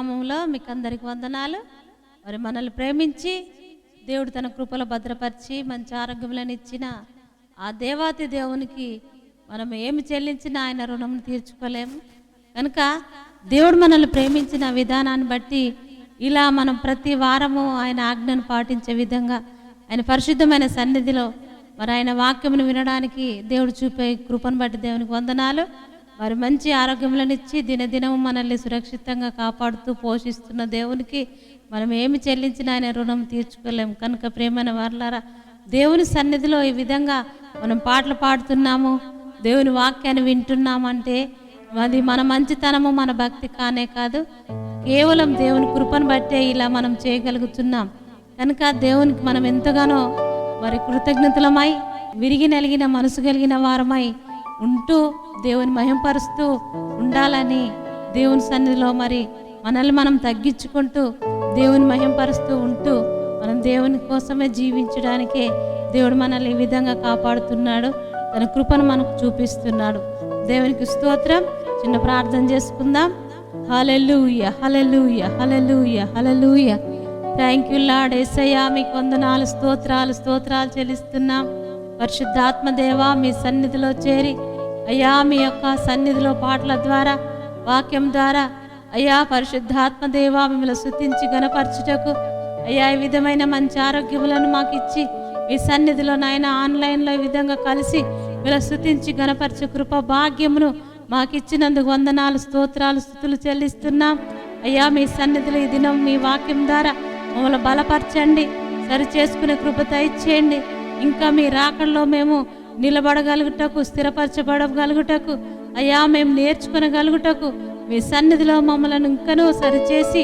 నామంలో మీకు అందరికి వందనాలు. మరి మనల్ని ప్రేమించి దేవుడు తన కృపలో భద్రపరిచి మంచి ఆరోగ్యములను ఇచ్చిన ఆ దేవాతి దేవునికి మనం ఏమి చెల్లించినా ఆయన రుణం తీర్చుకోలేము. కనుక దేవుడు మనల్ని ప్రేమించిన విధానాన్ని బట్టి ఇలా మనం ప్రతి వారము ఆయన ఆజ్ఞను పాటించే విధంగా ఆయన పరిశుద్ధమైన సన్నిధిలో మరి ఆయన వాక్యమును వినడానికి దేవుడు చూపే కృపను బట్టి దేవునికి వందనాలు. మరి మంచి ఆరోగ్యములను ఇచ్చి దినదినము మనల్ని సురక్షితంగా కాపాడుతూ పోషిస్తున్న దేవునికి మనం ఏమి చెల్లించినా ఆయన రుణం తీర్చుకోలేము. కనుక ప్రేమైన వారలారా, దేవుని సన్నిధిలో ఈ విధంగా మనం పాటలు పాడుతున్నాము, దేవుని వాక్యాన్ని వింటున్నామంటే అది మన మంచితనము, మన భక్తి కానే కాదు, కేవలం దేవుని కృపను బట్టే ఇలా మనం చేయగలుగుతున్నాం. కనుక దేవునికి మనం ఎంతగానో మరి కృతజ్ఞతలమై విరిగి నలిగిన మనసు కలిగిన వారమై ఉంటూ దేవుని మహింపరుస్తూ ఉండాలని దేవుని సన్నిధిలో మరి మనల్ని మనం తగ్గించుకుంటూ దేవుని మహింపరుస్తూ ఉంటూ మనం దేవుని కోసమే జీవించడానికే దేవుడు మనల్ని ఈ విధంగా కాపాడుతున్నాడు, తన కృపను మనకు చూపిస్తున్నాడు. దేవునికి స్తోత్రం. చిన్న ప్రార్థన చేసుకుందాం. Hallelujah, hallelujah, hallelujah, hallelujah. Thank you Lord. యేసయ్యా మీకు వందనాలు, స్తోత్రాలు చెల్లిస్తున్నాం. పరిశుద్ధాత్మ దేవా, మీ సన్నిధిలో చేరి అయ్యా మీ యొక్క సన్నిధిలో పాటల ద్వారా వాక్యం ద్వారా అయ్యా పరిశుద్ధాత్మ దేవా మిమ్మల్ని స్తుతించి గణపరచుటకు అయ్యా ఈ విధమైన మంచి ఆరోగ్యములను మాకు ఇచ్చి మీ సన్నిధిలో నాయన ఆన్లైన్లో ఈ విధంగా కలిసి మిమ్మల్ని స్తుతించి గణపరచు కృప భాగ్యమును మాకు ఇచ్చినందుకు వందనాలు, స్తుతులు చెల్లిస్తున్నాం. అయ్యా మీ సన్నిధిలో ఈ దినం మీ వాక్యం ద్వారా మమ్మల్ని బలపరచండి, సరి చేసుకునే కృప దయచేయండి. ఇంకా మీ రాకడలో మేము నిలబడగలుగుటకు, స్థిరపరచబడగలుగుటకు అయ్యా మేము నేర్చుకునగలుగుటకు మీ సన్నిధిలో మమ్మల్ని ఇంకనూ సరిచేసి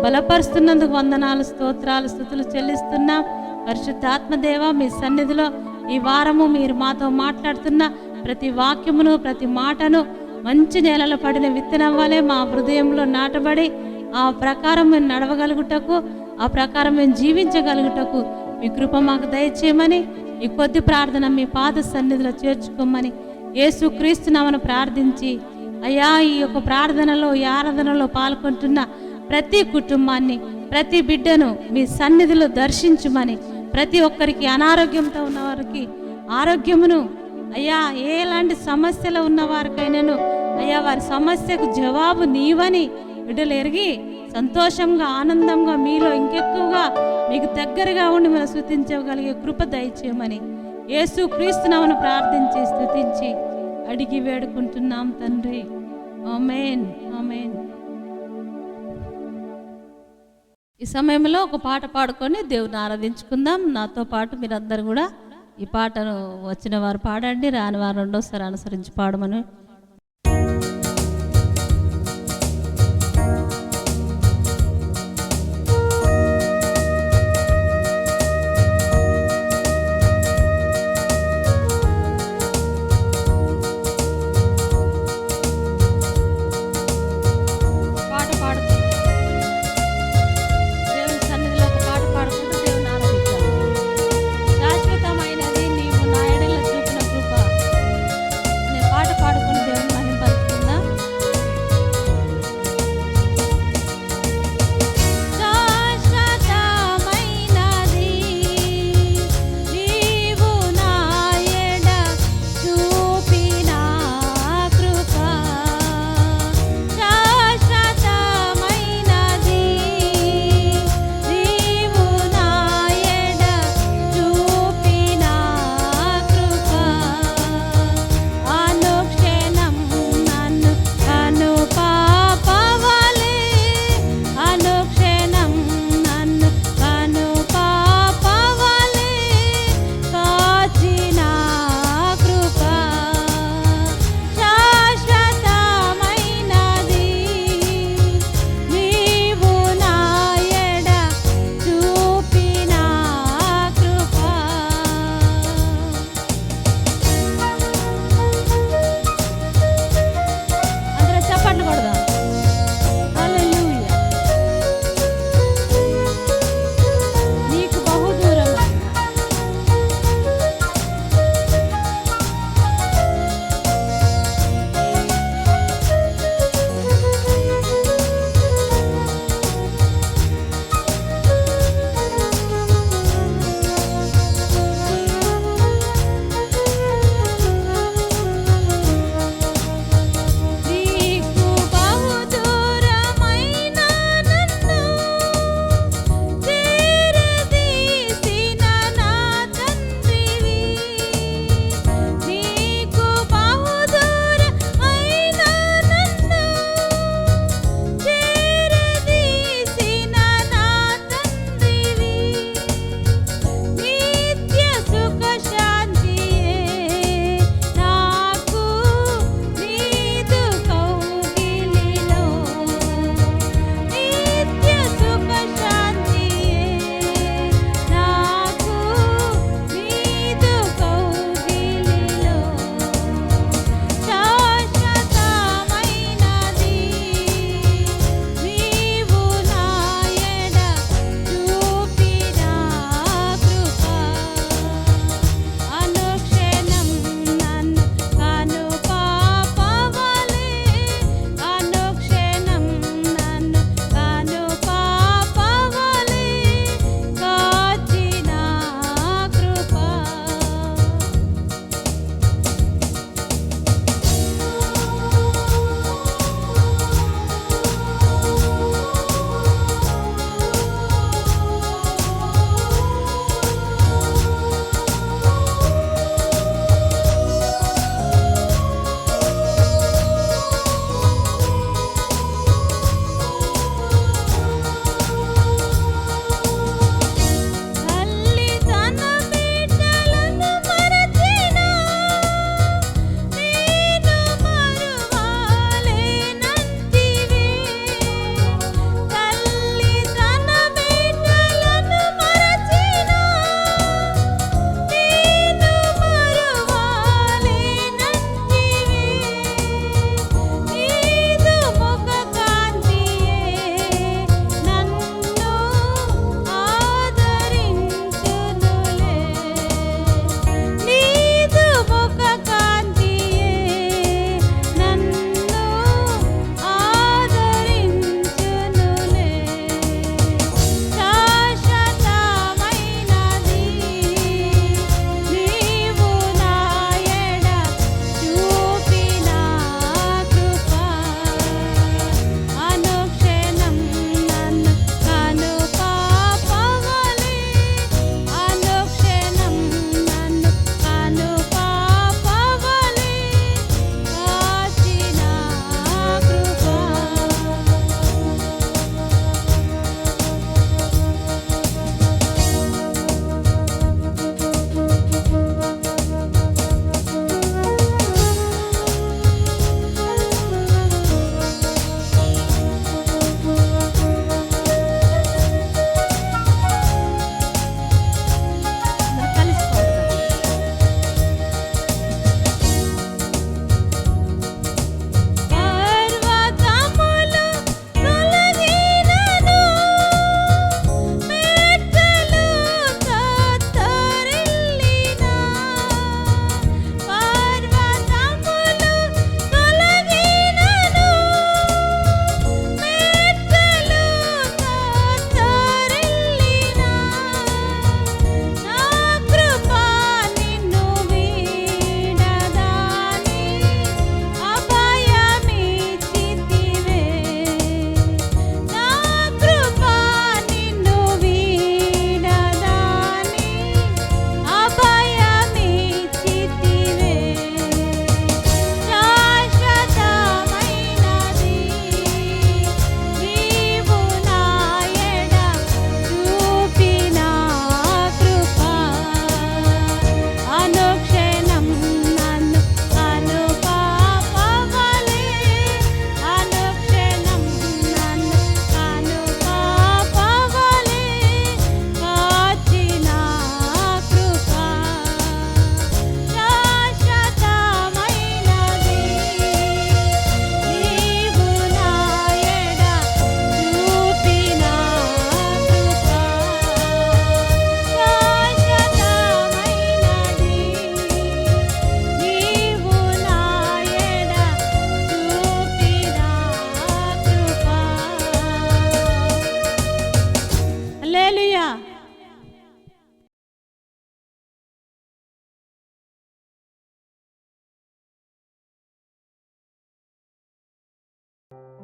బలపరుస్తున్నందుకు వందనాలు, స్తుతులు చెల్లిస్తున్నాం. పరిశుద్ధాత్మదేవ మీ సన్నిధిలో ఈ వారము మీరు మాతో మాట్లాడుతున్న ప్రతి వాక్యమును ప్రతి మాటను మంచి నేలలో పడిన విత్తనం వలె మా హృదయంలో నాటబడి ఆ ప్రకారం మేము నడవగలుగుటకు, ఆ ప్రకారం మేము జీవించగలుగుటకు మీ కృప మాకు దయచేయమని ఈ కొద్ది ప్రార్థన మీ పాద సన్నిధిలో చేర్చుకోమని యేసుక్రీస్తు నామమున ప్రార్థించి అయ్యా ఈ యొక్క ప్రార్థనలో ఈ ఆరాధనలో పాల్గొంటున్న ప్రతి కుటుంబాన్ని ప్రతి బిడ్డను మీ సన్నిధిలో దర్శించుమని, ప్రతి ఒక్కరికి అనారోగ్యంతో ఉన్నవారికి ఆరోగ్యమును అయ్యా ఎలాంటి సమస్యలు ఉన్నవారికైనాను అయ్యా వారి సమస్యకు జవాబు నీవని బిడ్డలు ఎరిగి సంతోషంగా ఆనందంగా మీలో ఇంకెక్కువగా మీకు దగ్గరగా ఉండి మనం స్తుతించగలిగే కృప దయచేయమని యేసుక్రీస్తు నామమున ప్రార్థించి స్తుతించి అడిగి వేడుకుంటున్నాం తండ్రి. ఆమేన్, ఆమేన్. ఈ సమయంలో ఒక పాట పాడుకొని దేవుని ఆరాధించుకుందాం. నాతో పాటు మీరందరూ కూడా ఈ పాటను వచ్చిన వారు పాడండి, రాని వారు రెండోసారి అనుసరించి పాడమని. పాట పాడుకుంటూ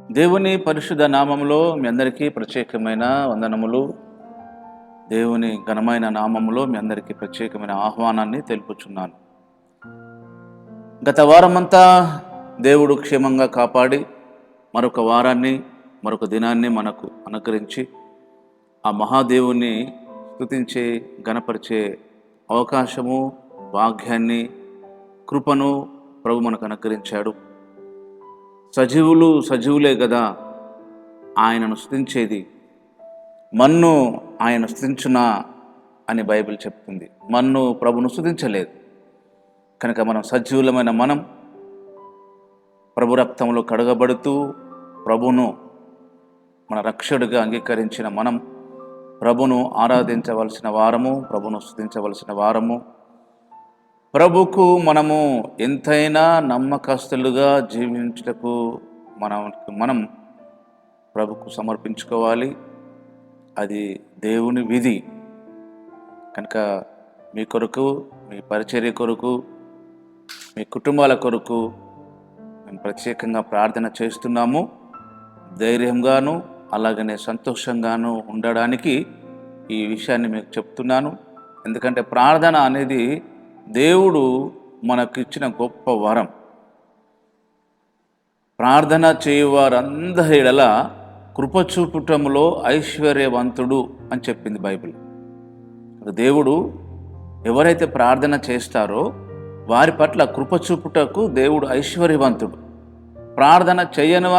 దేవుని పరిశుద్ధ నామములో మీ అందరికీ ప్రత్యేకమైన వందనములు. దేవుని ఘనమైన నామములో మీ అందరికీ ప్రత్యేకమైన ఆహ్వానాన్ని తెలుపుచున్నాను. గత వారమంతా దేవుడు క్షేమంగా కాపాడి మరొక వారాన్ని, మరొక దినాన్ని మనకు అనుగ్రహించి ఆ మహాదేవుని స్తుతించే, గణపరిచే అవకాశము, భాగ్యాన్ని, కృపను ప్రభు మనకు అనుగ్రహించాడు. సజీవులే కదా ఆయనను స్తుతించేది. మన్ను ఆయన స్తుతించునా అని బైబిల్ చెప్తుంది. మన్ను ప్రభును స్తుతించలేదు. కనుక మనం సజీవులమైన మనం ప్రభు రక్తంలో కడగబడుతూ ప్రభును మన రక్షకుడిగా అంగీకరించిన మనం ప్రభును ఆరాధించవలసిన వారము, ప్రభును స్తుతించవలసిన వారము. ప్రభుకు మనము ఎంతైనా నమ్మకస్తులుగా జీవించుటకు మనం ప్రభుకు సమర్పించుకోవాలి. అది దేవుని విధి. కనుక మీ కొరకు, మీ పరిచర్య కొరకు, మీ కుటుంబాల కొరకు మేము ప్రత్యేకంగా ప్రార్థన చేస్తున్నాము. ధైర్యంగాను అలాగనే సంతోషంగాను ఉండడానికి ఈ విషయాన్ని మీకు చెప్తున్నాను. ఎందుకంటే ప్రార్థన అనేది దేవుడు మనకిచ్చిన గొప్ప వరం. ప్రార్థన చేయువారందరి ఎడల కృప చూపుటములో ఐశ్వర్యవంతుడు అని చెప్పింది బైబిల్. దేవుడు ఎవరైతే ప్రార్థన చేస్తారో వారి పట్ల కృప చూపుటకు దేవుడు ఐశ్వర్యవంతుడు. ప్రార్థన చెయ్యని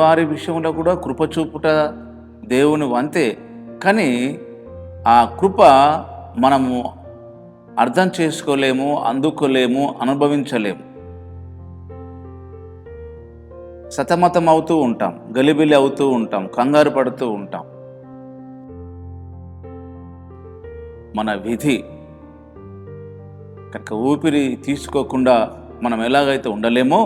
వారి విషయంలో కూడా కృప చూపుట దేవుని వంతే. కానీ ఆ కృప మనము అర్థం చేసుకోలేము, అందుకోలేము, అనుభవించలేము. సతమతం అవుతూ ఉంటాం, గలిబిలి అవుతూ ఉంటాం, కంగారు పడుతూ ఉంటాం. మన విధి. కనుక ఊపిరి తీసుకోకుండా మనం ఎలాగైతే ఉండలేమో,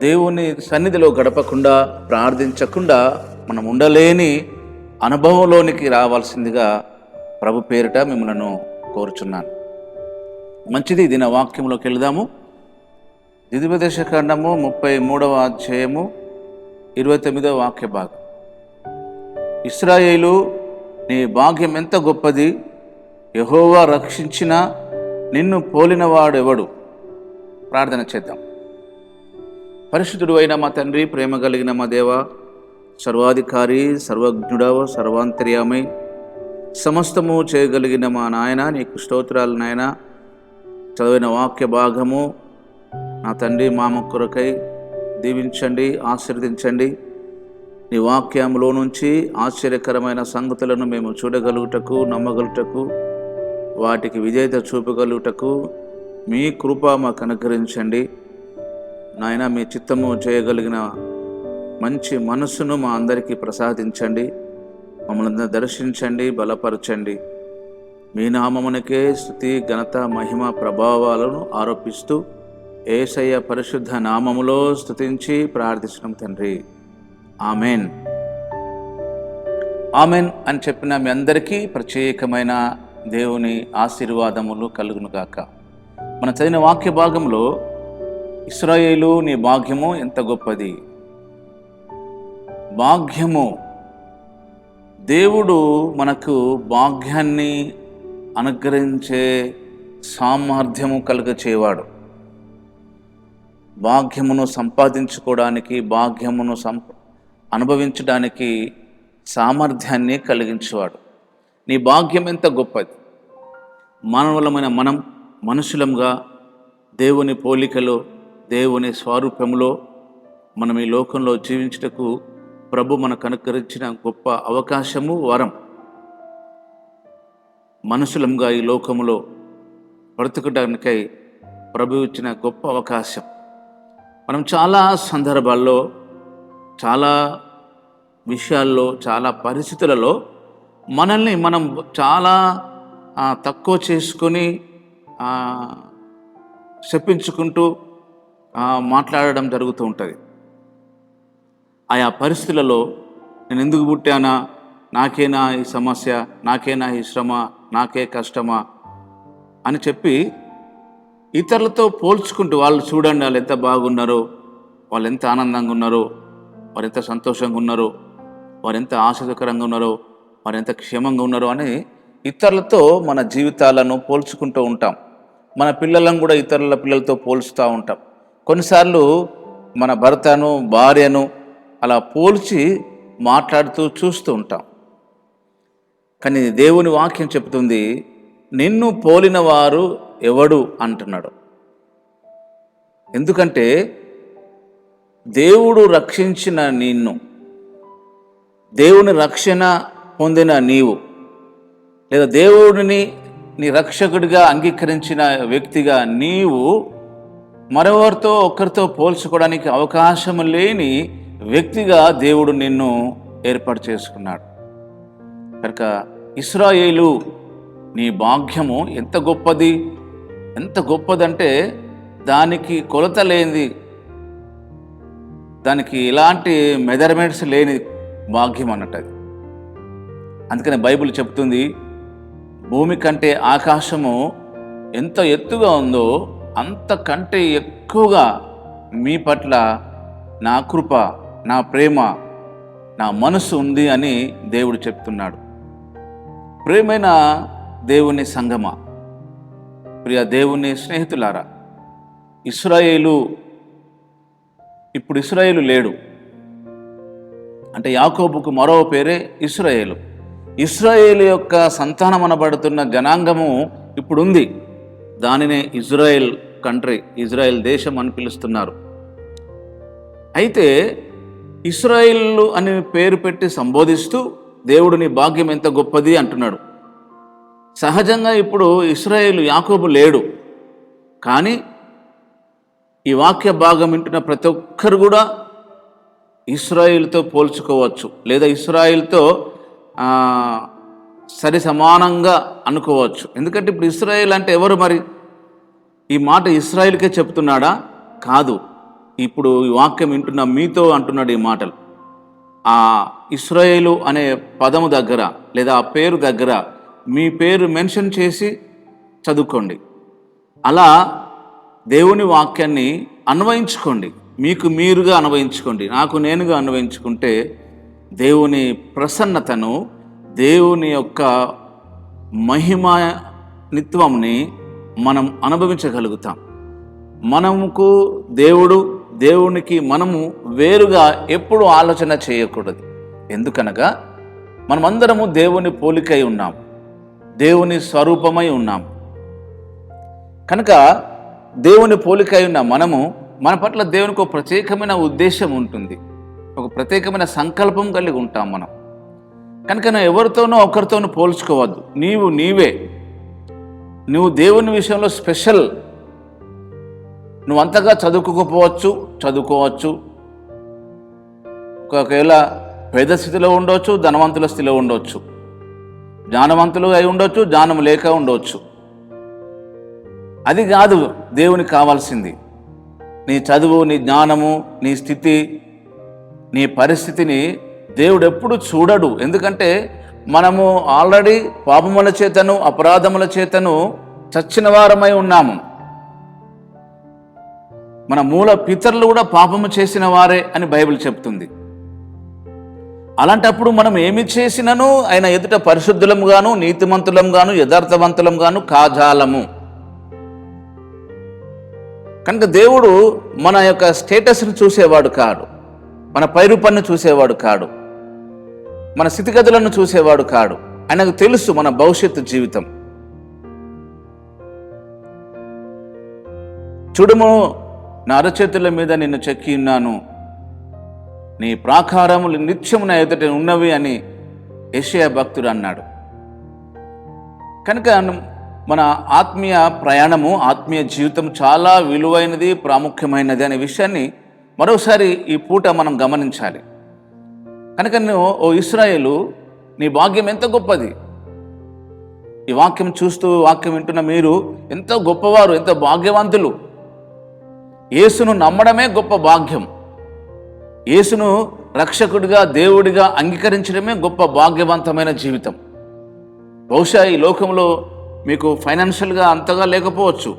దేవుని సన్నిధిలో గడపకుండా, ప్రార్థించకుండా మనం ఉండలేని అనుభవంలోనికి రావాల్సిందిగా ప్రభు పేరిట మిమ్మల్ని కోరుచున్నాను. మంచిది, దిన వాక్యంలోకి వెళదాము. ద్వితీయోపదేశకాండము 33వ అధ్యాయము 29వ వాక్య భాగం. ఇశ్రాయేలు, నీ భాగ్యం ఎంత గొప్పది! యెహోవా రక్షించిన నిన్ను పోలినవాడెవడు? ప్రార్థన చేద్దాం. పరిశుద్ధుడు అయిన మా తండ్రి, ప్రేమ కలిగిన మా దేవ, సర్వాధికారి, సర్వజ్ఞుడవ, సర్వాంతర్యామి, సమస్తము చేయగలిగిన మా నాయన, నీకు స్తోత్రాలు నాయన. చదివిన వాక్య భాగము నా తండ్రి మామ కొరకై దీవించండి, ఆశీర్వదించండి. నీ వాక్యంలో నుంచి ఆశ్చర్యకరమైన సంగతులను మేము చూడగలుగుటకు, నమ్మగలుగుటకు, వాటికి విధేయత చూపగలుగుటకు మీ కృప మాకు అనుగ్రహించండి నాయన. మీ చిత్తము చేయగలిగిన మంచి మనస్సును మా అందరికీ ప్రసాదించండి. మమ్మల్ని దర్శించండి, బలపరచండి. మీ నామమునకే స్తుతి, ఘనత, మహిమ, ప్రభావాలను ఆరోపిస్తూ యేసయ్య పరిశుద్ధ నామములో స్తుతించి ప్రార్థిస్తున్నాం తండ్రి. ఆమెన్. ఆమెన్ అని చెప్పిన మీ అందరికీ ప్రత్యేకమైన దేవుని ఆశీర్వాదములు కలుగునుగాక. మనం చదివిన వాక్య భాగంలో ఇశ్రాయేలు, నీ భాగ్యము ఎంత గొప్పది! భాగ్యము, దేవుడు మనకు భాగ్యాన్ని అనుగ్రహించే సామర్థ్యము కలుగచేవాడు. భాగ్యమును సంపాదించుకోవడానికి, భాగ్యమును అనుభవించడానికి సామర్థ్యాన్ని కలిగించేవాడు. నీ భాగ్యం ఎంత గొప్పది! మానవులమైన మనం మనుషులంగా దేవుని పోలికలో, దేవుని స్వరూపంలో మనం ఈ లోకంలో జీవించుటకు ప్రభు మనకు అనుగ్రహించిన గొప్ప అవకాశము, వరం. మనుషులంగా ఈ లోకములో బ్రతుకడానికై ప్రభు ఇచ్చిన గొప్ప అవకాశం. మనం చాలా సందర్భాల్లో, చాలా విషయాల్లో, చాలా పరిస్థితులలో మనల్ని మనం చాలా తక్కువ చేసుకొని చెప్పించుకుంటూ మాట్లాడడం జరుగుతూ ఉంటుంది. ఆయా పరిస్థితులలో నేను ఎందుకు పుట్టానా, నాకేనా ఈ సమస్య, నాకేనా ఈ శ్రమ, నాకే కష్టమా అని చెప్పి ఇతరులతో పోల్చుకుంటూ వాళ్ళు చూడండి వాళ్ళు ఎంత బాగున్నారో, వాళ్ళు ఎంత ఆనందంగా ఉన్నారో, వారు ఎంత సంతోషంగా ఉన్నారో, వారు ఎంత ఆశ్చర్యకరంగా ఉన్నారో, వారు ఎంత క్షేమంగా ఉన్నారో అని ఇతరులతో మన జీవితాలను పోల్చుకుంటూ ఉంటాం. మన పిల్లలను కూడా ఇతరుల పిల్లలతో పోల్చుతూ ఉంటాం. కొన్నిసార్లు మన భర్తను భార్యను అలా పోల్చి మాట్లాడుతూ చూస్తూ ఉంటాం. కానీ దేవుని వాక్యం చెప్తుంది, నిన్ను పోలిన వారు ఎవడు అంటున్నాడు. ఎందుకంటే దేవుడు రక్షించిన నిన్ను, దేవుని రక్షణ పొందిన నీవు, లేదా దేవుడిని నీ రక్షకుడిగా అంగీకరించిన వ్యక్తిగా నీవు మరెవరితో ఒక్కరితో పోల్చుకోవడానికి అవకాశం లేని వ్యక్తిగా దేవుడు నిన్ను ఏర్పాటు చేసుకున్నాడు. కనుక ఇశ్రాయేలు నీ భాగ్యము ఎంత గొప్పది, ఎంత గొప్పదంటే దానికి కొలత లేనిది, దానికి ఎలాంటి మెజర్మెంట్స్ లేని భాగ్యం అన్నట్టు. అందుకని బైబిల్ చెప్తుంది, భూమి కంటే ఆకాశము ఎంత ఎత్తుగా ఉందో అంతకంటే ఎక్కువగా మీ పట్ల నా కృప, నా ప్రేమ, నా మనసు ఉంది అని దేవుడు చెప్తున్నాడు. ప్రేమైన దేవుని సంగమా, ప్రియ దేవుని స్నేహితులారా, ఇప్పుడు ఇశ్రాయేలు లేడు. అంటే యాకోబుకు మరో పేరే ఇశ్రాయేలు. ఇశ్రాయేలు యొక్క సంతానం అనబడుతున్న జనాంగము ఇప్పుడు ఉంది. దానినే ఇజ్రాయెల్ కంట్రీ, ఇజ్రాయెల్ దేశం అని పిలుస్తున్నారు. అయితే ఇశ్రాయేలు అని పేరు పెట్టి సంబోధిస్తూ దేవుడు నీ భాగ్యం ఎంత గొప్పది అంటున్నాడు. సహజంగా ఇప్పుడు ఇశ్రాయేలు, యాకోబు లేడు. కానీ ఈ వాక్య భాగం వింటున్న ప్రతి ఒక్కరు కూడా ఇశ్రాయేలుతో పోల్చుకోవచ్చు, లేదా ఇశ్రాయేలుతో సరి సమానంగా అనుకోవచ్చు. ఎందుకంటే ఇప్పుడు ఇశ్రాయేల్ అంటే ఎవరు? మరి ఈ మాట ఇశ్రాయేలుకే చెప్తున్నాడా? కాదు. ఇప్పుడు ఈ వాక్యం వింటున్న మీతో అంటున్నాడు ఈ మాటలు. ఆ ఇశ్రాయేలు అనే పదము దగ్గర, లేదా ఆ పేరు దగ్గర మీ పేరు మెన్షన్ చేసి చదువుకోండి. అలా దేవుని వాక్యాన్ని అన్వయించుకోండి, మీకు మీరుగా అన్వయించుకోండి. నాకు నేనుగా అన్వయించుకుంటే దేవుని ప్రసన్నతను, దేవుని యొక్క మహిమానిత్వంని మనం అనుభవించగలుగుతాం. మనముకు దేవునికి మనము వేరుగా ఎప్పుడు ఆలోచన చేయకూడదు. ఎందుకనగా మనమందరము దేవుని పోలికై ఉన్నాం, దేవుని స్వరూపమై ఉన్నాం. కనుక దేవుని పోలికై ఉన్న మనము, మన పట్ల దేవునికి ఒక ప్రత్యేకమైన ఉద్దేశం ఉంటుంది, ఒక ప్రత్యేకమైన సంకల్పం కలిగి ఉంటాం మనం. కనుక నువ్వు ఎవరితోనో ఒకరితోనూ పోల్చుకోవద్దు. నువ్వు దేవుని విషయంలో స్పెషల్. నువ్వు అంతగా చదువుకోవచ్చు, ఒకవేళ పేద స్థితిలో ఉండవచ్చు, ధనవంతుల స్థితిలో ఉండవచ్చు, జ్ఞానవంతులు అయి ఉండొచ్చు, జ్ఞానం లేక ఉండవచ్చు. అది కాదు దేవునికి కావాల్సింది. నీ చదువు, నీ జ్ఞానము, నీ స్థితి, నీ పరిస్థితిని దేవుడు ఎప్పుడు చూడడు. ఎందుకంటే మనము ఆల్రెడీ పాపముల చేతను, అపరాధముల చేతను చచ్చిన వారమై ఉన్నాము. మన మూల పితరులు కూడా పాపము చేసిన వారే అని బైబిల్ చెప్తుంది. అలాంటప్పుడు మనం ఏమి చేసినను ఆయన ఎదుట పరిశుద్ధులం గాను, నీతిమంతులం గాను, యథార్థవంతులం గాను కాజాలము. కనుక దేవుడు మన యొక్క స్టేటస్ను చూసేవాడు కాడు, మన పైరూపాన్ని చూసేవాడు కాడు, మన స్థితిగతులను చూసేవాడు కాడు. ఆయనకు తెలుసు మన భవిష్యత్తు జీవితం. చూడుము, నా అరచేతుల మీద నిన్ను చెక్కి ఉన్నాను, నీ ప్రాకారములు నిత్యము నా ఎదుట ఉన్నవి అని యెషయా భక్తుడు అన్నాడు. కనుక మన ఆత్మీయ ప్రయాణము, ఆత్మీయ జీవితం చాలా విలువైనది, ప్రాముఖ్యమైనది అనే విషయాన్ని మరోసారి ఈ పూట మనం గమనించాలి. కనుక నువ్వు, ఓ ఇశ్రాయేలు, నీ భాగ్యం ఎంత గొప్పది. ఈ వాక్యం చూస్తూ, వాక్యం వింటున్న మీరు ఎంతో గొప్పవారు, ఎంతో భాగ్యవంతులు. యేసును నమ్మడమే గొప్ప భాగ్యం. యేసును రక్షకుడిగా, దేవుడిగా అంగీకరించడమే గొప్ప భాగ్యవంతమైన జీవితం. బహుశా ఈ లోకంలో మీకు ఫైనాన్షియల్గా అంతగా లేకపోవచ్చు,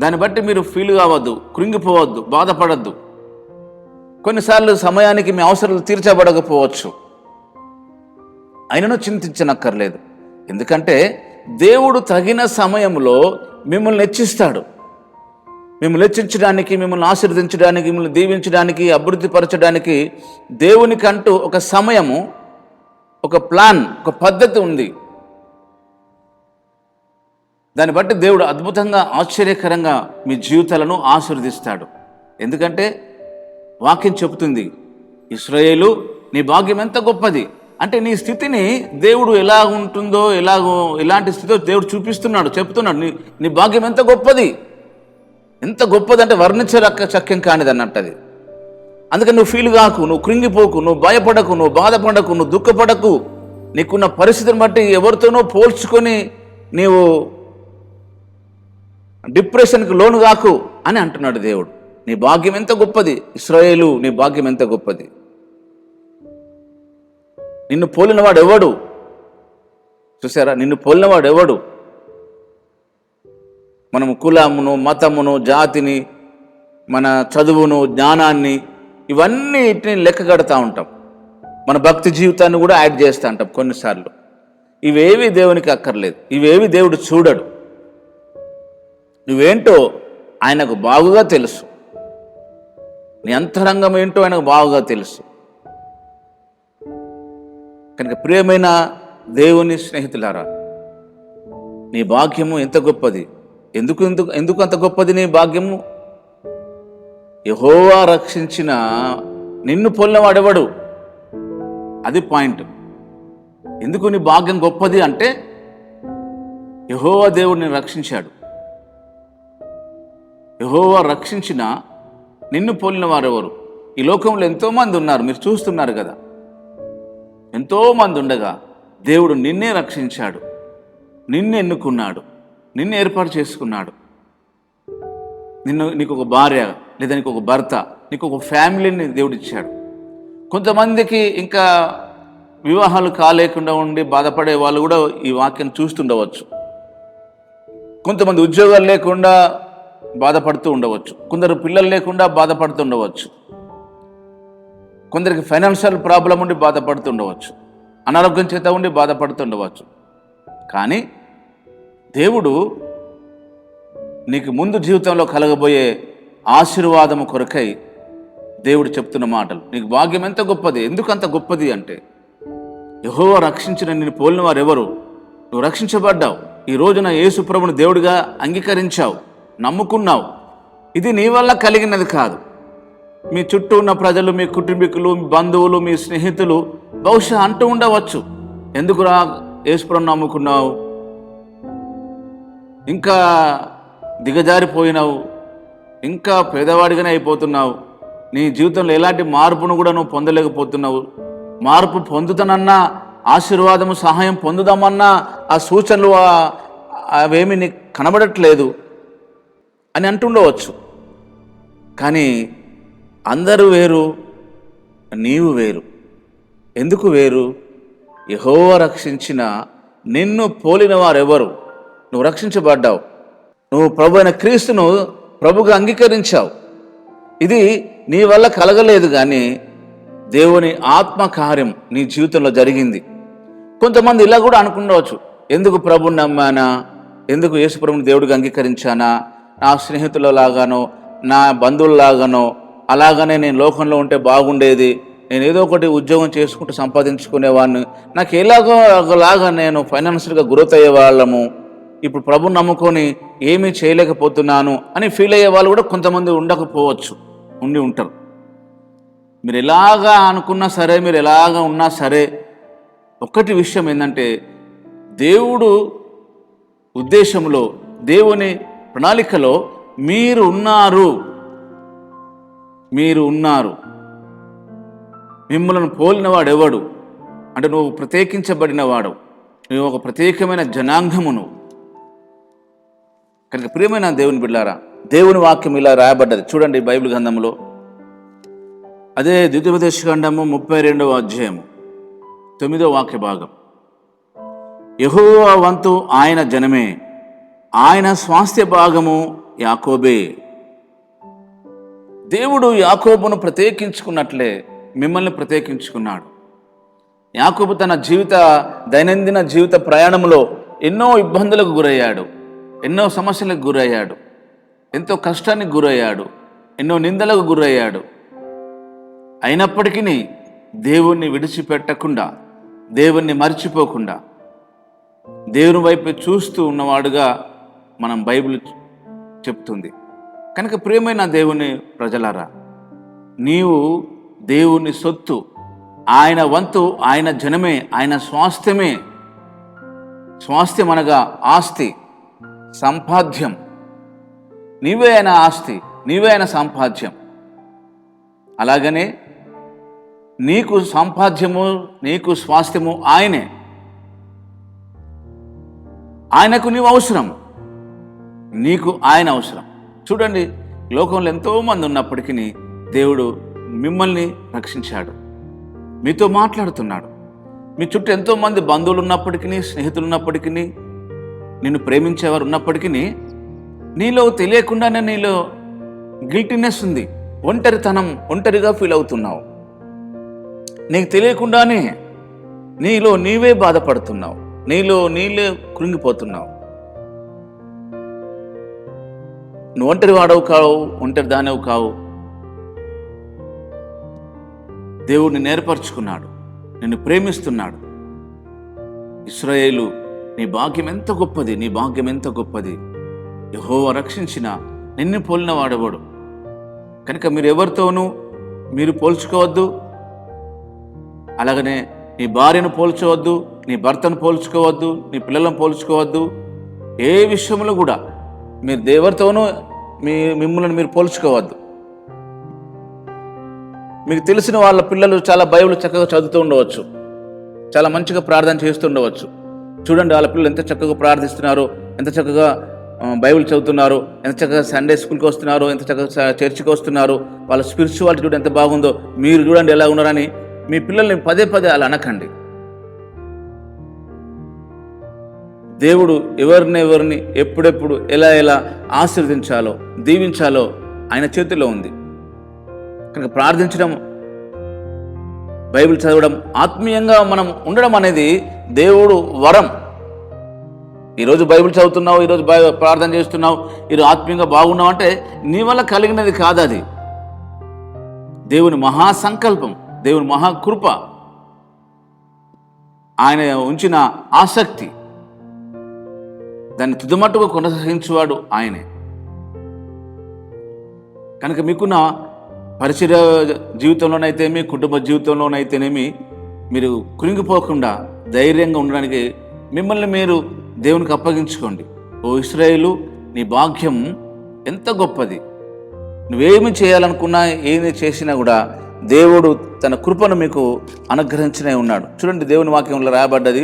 దాన్ని బట్టి మీరు ఫీల్ కావద్దు, కృంగిపోవద్దు, బాధపడద్దు. కొన్నిసార్లు సమయానికి మీ అవసరాలు తీర్చబడకపోవచ్చు, అయినను చింతించనక్కర్లేదు. ఎందుకంటే దేవుడు తగిన సమయంలో మిమ్మల్ని హెచ్చిస్తాడు. మిమ్మల్ని హెచ్చించడానికి, మిమ్మల్ని ఆశీర్వదించడానికి, మిమ్మల్ని దీవించడానికి, అభివృద్ధిపరచడానికి దేవునికంటూ ఒక సమయము, ఒక ప్లాన్, ఒక పద్ధతి ఉంది. దాన్ని బట్టి దేవుడు అద్భుతంగా, ఆశ్చర్యకరంగా మీ జీవితాలను ఆశీర్వదిస్తాడు. ఎందుకంటే వాక్యం చెబుతుంది, ఇశ్రాయేలు నీ భాగ్యం ఎంత గొప్పది. అంటే నీ స్థితిని దేవుడు ఎలా ఉంటుందో, ఎలాంటి స్థితిలో దేవుడు చూపిస్తున్నాడు, చెప్తున్నాడు. నీ భాగ్యం ఎంత గొప్పది, ఎంత గొప్పది అంటే వర్ణించరక్క చక్యం కానిది అన్నట్టు అది. అందుకని నువ్వు ఫీల్ కాకు, నువ్వు కృంగిపోకు, నువ్వు భయపడకు, నువ్వు బాధపడకు, నువ్వు దుఃఖపడకు. నీకున్న పరిస్థితిని బట్టి ఎవరితోనో పోల్చుకొని నీవు డిప్రెషన్కి లోను కాకు అని అంటున్నాడు దేవుడు. నీ భాగ్యం ఎంత గొప్పది ఇశ్రాయేలు, నీ భాగ్యం ఎంత గొప్పది. నిన్ను పోలినవాడు ఎవడు? చూసారా, నిన్ను పోలినవాడు ఎవడు? మనము కులమును, మతమును, జాతిని, మన చదువును, జ్ఞానాన్ని, ఇవన్నిటిని లెక్క కడతా ఉంటాం. మన భక్తి జీవితాన్ని కూడా యాడ్ చేస్తూ ఉంటాం కొన్నిసార్లు. ఇవేవి దేవునికి అక్కర్లేదు, ఇవేవి దేవుడు చూడడు. నువ్వేంటో ఆయనకు బాగుగా తెలుసు, నీ అంతరంగం ఏంటో ఆయనకు బాగుగా తెలుసు. కనుక ప్రియమైన దేవుని స్నేహితులారా, నీ భాగ్యము ఎంత గొప్పది. ఎందుకు అంత గొప్పది నీ భాగ్యము? యెహోవా రక్షించిన నిన్ను పొల్లవాడెవడు, అది పాయింట్. ఎందుకు నీ భాగ్యం గొప్పది అంటే యెహోవా దేవుడిని రక్షించాడు. యెహోవా రక్షించిన నిన్ను పోలిన వారెవరు? ఈ లోకంలో ఎంతోమంది ఉన్నారు, మీరు చూస్తున్నారు కదా. ఎంతోమంది ఉండగా దేవుడు నిన్నే రక్షించాడు, నిన్ను ఎన్నుకున్నాడు, నిన్ను ఏర్పాటు చేసుకున్నాడు. నీకు ఒక భార్య లేదా నీకు ఒక భర్త, నీకు ఒక ఫ్యామిలీని దేవుడు ఇచ్చాడు. కొంతమందికి ఇంకా వివాహాలు కాలేకుండా ఉండి బాధపడే వాళ్ళు కూడా ఈ వాక్యం చూస్తుండవచ్చు. కొంతమంది ఉద్యోగాలు లేకుండా బాధపడుతూ ఉండవచ్చు, కొందరు పిల్లలు లేకుండా బాధపడుతూ ఉండవచ్చు, కొందరికి ఫైనాన్షియల్ ప్రాబ్లం ఉండి బాధపడుతుండవచ్చు, అనారోగ్యం చేత ఉండి బాధపడుతుండవచ్చు. కానీ దేవుడు నీకు ముందు జీవితంలో కలగబోయే ఆశీర్వాదము కొరకై దేవుడు చెప్తున్న మాటలు. నీకు భాగ్యం ఎంత గొప్పది. ఎందుకు అంత గొప్పది అంటే యెహోవా రక్షించిన నిన్ను పోలిన వారు ఎవరు? నువ్వు రక్షించబడ్డావు. ఈ రోజున యేసు ప్రభువును దేవుడిగా అంగీకరించావు, నమ్ముకున్నావు. ఇది నీ వల్ల కలిగినది కాదు. మీ చుట్టూ ఉన్న ప్రజలు, మీ కుటుంబీకులు, మీ బంధువులు, మీ స్నేహితులు బహుశా అంటూ ఉండవచ్చు, ఎందుకురా యేసు ప్రభువును నమ్ముకున్నావు, ఇంకా దిగజారిపోయినావు, ఇంకా పేదవాడిగానే అయిపోతున్నావు, నీ జీవితంలో ఎలాంటి మార్పును కూడా నువ్వు పొందలేకపోతున్నావు, మార్పు పొందుతానన్నా, ఆశీర్వాదము, సహాయం పొందుదామన్నా ఆ సూచనలు అవేమీ నీకు కనబడట్లేదు అని అంటుండవచ్చు. కానీ అందరూ వేరు, నీవు వేరు. ఎందుకు వేరు? యెహోవా రక్షించిన నిన్ను పోలిన వారెవరు? నువ్వు రక్షించబడ్డావు, నువ్వు ప్రభు అయిన క్రీస్తును ప్రభుగా అంగీకరించావు. ఇది నీ వల్ల కలగలేదు, కానీ దేవుని ఆత్మకార్యం నీ జీవితంలో జరిగింది. కొంతమంది ఇలా కూడా అనుకుండవచ్చు, ఎందుకు ప్రభుని నమ్మానా, ఎందుకు యేసు ప్రభుని దేవుడిగా అంగీకరించానా, నా స్నేహితులలాగానో నా బంధువులలాగానో అలాగనే నేను లోకంలో ఉంటే బాగుండేది, నేను ఏదో ఒకటి ఉద్యోగం చేసుకుంటూ సంపాదించుకునేవాడిని, నాకు ఎలాగోలాగా నేను ఫైనాన్షియల్గా గ్రోత్ అయ్యే వాళ్ళము, ఇప్పుడు ప్రభుని నమ్ముకొని ఏమీ చేయలేకపోతున్నాను అని ఫీల్ అయ్యే వాళ్ళు కూడా కొంతమంది ఉండకపోవచ్చు, ఉండి ఉంటారు. మీరు ఎలాగా అనుకున్నా సరే, మీరు ఎలాగా ఉన్నా సరే, ఒక్కటి విషయం ఏంటంటే దేవుడు ఉద్దేశంలో, దేవుని ప్రణాళికలో మీరు ఉన్నారు. మిమ్మల్ని పోలినవాడు ఎవడు అంటే నువ్వు ప్రత్యేకించబడినవాడు, నువ్వు ఒక ప్రత్యేకమైన జనాంగము. నువ్వు కనుక ప్రియమైన దేవుని బిడ్డలారా, దేవుని వాక్యం ఇలా రాయబడ్డది చూడండి బైబిల్ గ్రంథంలో. అదే ద్వితీయోపదేశకాండము 32వ అధ్యాయము 9వ వాక్య భాగం. యెహోవా వంతు ఆయన జనమే, ఆయన స్వాస్థ్య భాగము యాకోబే. దేవుడు యాకోబును ప్రత్యేకించుకున్నట్లే మిమ్మల్ని ప్రత్యేకించుకున్నాడు. యాకోబు తన దైనందిన జీవిత ప్రయాణంలో ఎన్నో ఇబ్బందులకు గురయ్యాడు, ఎన్నో సమస్యలకు గురయ్యాడు, ఎంతో కష్టానికి గురయ్యాడు, ఎన్నో నిందలకు గురయ్యాడు. అయినప్పటికీ దేవుణ్ణి విడిచిపెట్టకుండా, దేవుణ్ణి మర్చిపోకుండా, దేవుని వైపు చూస్తూ ఉన్నవాడుగా మనం బైబిల్ చెప్తుంది. కనుక ప్రియమైన దేవుని ప్రజలారా, నీవు దేవుని సొత్తు, ఆయన వంతు, ఆయన జనమే, ఆయన స్వాస్థ్యమే. స్వాస్థ్యం అనగా ఆస్తి, సంపాద్యం. నీవే ఆయన ఆస్తి, నీవే ఆయన సంపాద్యం. అలాగనే నీకు సంపాద్యము, నీకు స్వాస్థ్యము ఆయనే. ఆయనకు నీవు అవసరం, నీకు ఆయన అవసరం. చూడండి, లోకంలో ఎంతోమంది ఉన్నప్పటికీ దేవుడు మిమ్మల్ని రక్షించాడు, మీతో మాట్లాడుతున్నాడు. మీ చుట్టూ ఎంతోమంది బంధువులు ఉన్నప్పటికీ, స్నేహితులు ఉన్నప్పటికీ, నిన్ను ప్రేమించేవారు ఉన్నప్పటికీ నీలో తెలియకుండానే నీలో గిల్టీనెస్ ఉంది, ఒంటరితనం, ఒంటరిగా ఫీల్ అవుతున్నావు. నీకు తెలియకుండానే నీలో నీవే బాధపడుతున్నావు, నీలో నీలే కృంగిపోతున్నావు. నువ్వు ఒంటరి వాడవు కావు, ఒంటరి దానవు కావు. దేవుడిని నేర్పరచుకున్నాడు, నిన్ను ప్రేమిస్తున్నాడు. ఇశ్రాయేలు, నీ భాగ్యం ఎంత గొప్పది, నీ భాగ్యం ఎంత గొప్పది. యెహోవా రక్షించిన నిన్ను పోలిన వాడెవడు. కనుక మీరు ఎవరితోనూ మీరు పోల్చుకోవద్దు. అలాగనే నీ భార్యను పోల్చవద్దు, నీ భర్తను పోల్చుకోవద్దు, నీ పిల్లలను పోల్చుకోవద్దు. ఏ విషయంలో కూడా మీరు ఎవరితోనూ మిమ్మల్ని మీరు పోల్చుకోవద్దు. మీకు తెలిసిన వాళ్ళ పిల్లలు చాలా బైబిల్ చక్కగా చదువుతూ ఉండవచ్చు, చాలా మంచిగా ప్రార్థన చేస్తూ ఉండవచ్చు. చూడండి, వాళ్ళ పిల్లలు ఎంత చక్కగా ప్రార్థిస్తున్నారో, ఎంత చక్కగా బైబిల్ చదువుతున్నారు, ఎంత చక్కగా సండే స్కూల్కి వస్తున్నారు, ఎంత చక్కగా చర్చికి వస్తున్నారు. వాళ్ళ స్పిరిచువాలిటీ చూడండి ఎంత బాగుందో. మీరు చూడండి ఎలా ఉన్నారని మీ పిల్లల్ని పదే పదే అలా అనకండి. దేవుడు ఎవరిని ఎప్పుడెప్పుడు ఎలా ఆశీర్వదించాలో, దీవించాలో ఆయన చేతిలో ఉంది. కనుక ప్రార్థించడం, బైబిల్ చదవడం, ఆత్మీయంగా మనం ఉండడం అనేది దేవుడు వరం. ఈరోజు బైబిల్ చదువుతున్నావు, ఈరోజు ప్రార్థన చేస్తున్నావు, ఈరోజు ఆత్మీయంగా బాగున్నావు అంటే నీ వల్ల కలిగినది కాదు. అది దేవుని మహాసంకల్పం, దేవుని మహాకృప, ఆయన ఉంచిన ఆసక్తి. దాన్ని తుదమట్టుగా కొనసాగించేవాడు ఆయనే. కనుక మీకున్న పరిచయ జీవితంలోనైతేమి, కుటుంబ జీవితంలోనైతేనేమి మీరు కృంగిపోకుండా ధైర్యంగా ఉండడానికి మిమ్మల్ని మీరు దేవునికి అప్పగించుకోండి. ఓ ఇశ్రాయేలు, నీ భాగ్యం ఎంత గొప్పది. నువ్వేమి చేయాలనుకున్నా, ఏమి చేసినా కూడా దేవుడు తన కృపను మీకు అనుగ్రహించనే ఉన్నాడు. చూడండి, దేవుని వాక్యంలో రాయబడ్డది.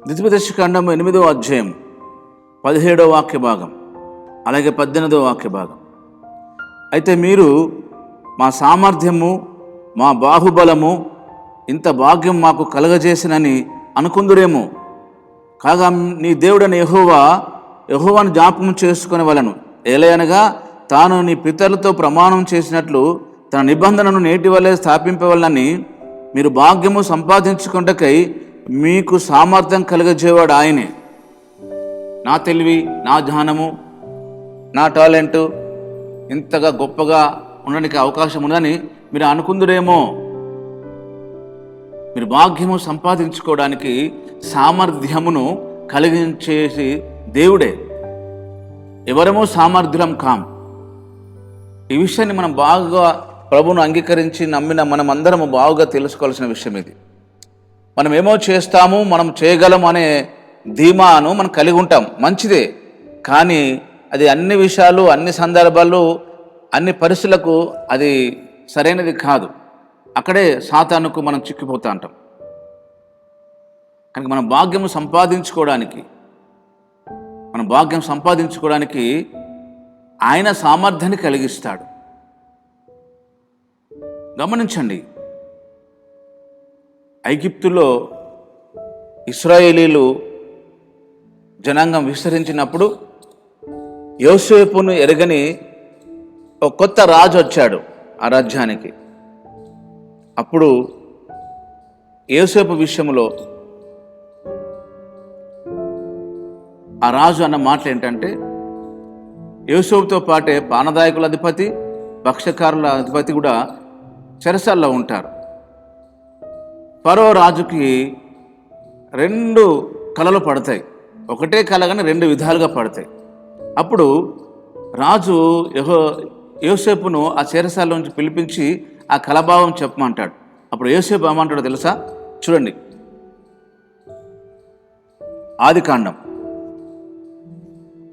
ద్వితీయోపదేశకాండం 8వ అధ్యాయం 17వ వాక్య భాగం, అలాగే 18వ వాక్య భాగం. అయితే మీరు మా సామర్థ్యము, మా బాహుబలము, ఇంత భాగ్యం మాకు కలగజేసినని అనుకుందురేమో. కాగా నీ దేవుడని యెహోవాను జ్ఞాపకం చేసుకునే వలను. ఏలయనగా తాను నీ పితరులతో ప్రమాణం చేసినట్లు తన నిబంధనను నేటి వల్లే స్థాపింపవలనని మీరు భాగ్యము సంపాదించుకుంటకై మీకు సామర్థ్యం కలగజేవాడు ఆయనే. నా తెలివి, నా జ్ఞానము, నా టాలెంటు ఇంతగా గొప్పగా ఉండడానికి అవకాశం ఉందని మీరు అనుకుందురేమో. మీరు భాగ్యము సంపాదించుకోవడానికి సామర్థ్యమును కలిగించేసి దేవుడే. ఎవరమో సామర్థ్యం కాం. ఈ విషయాన్ని మనం బాగా ప్రభువును అంగీకరించి నమ్మిన మనం అందరము బాగా తెలుసుకోవాల్సిన విషయం ఇది. మనం ఏమో చేస్తాము, మనం చేయగలం అనే ధీమాను మనం కలిగి ఉంటాం, మంచిదే. కానీ అది అన్ని విషయాలు, అన్ని సందర్భాలు, అన్ని పరిస్థితులకు అది సరైనది కాదు. అక్కడే సాతానుకు మనం చిక్కిపోతూ ఉంటాం. కనుక మన భాగ్యం సంపాదించుకోవడానికి ఆయన సామర్థ్యాన్ని కలిగిస్తాడు. గమనించండి, ఐగుప్తులో ఇశ్రాయేలీలు జనాంగం విస్తరించినప్పుడు యోసేపును ఎరగని ఒక కొత్త రాజు వచ్చాడు ఆ రాజ్యానికి. అప్పుడు యోసేపు విషయంలో ఆ రాజు అన్న మాటలు ఏంటంటే, యోసేపుతో పాటే పానదాయకుల అధిపతి, భక్ష్యకారుల అధిపతి కూడా చెరసాల్లో ఉంటారు. ఫరో రాజుకి 2 కలలు పడతాయి. ఒకటే కల కానీ 2 విధాలుగా పడతాయి. అప్పుడు రాజు యోసేపును ఆ చెరసాల నుంచి పిలిపించి ఆ కలభావం చెప్పమంటాడు. అప్పుడు యోసేపు ఏమంటాడో తెలుసా? చూడండి, ఆదికాండం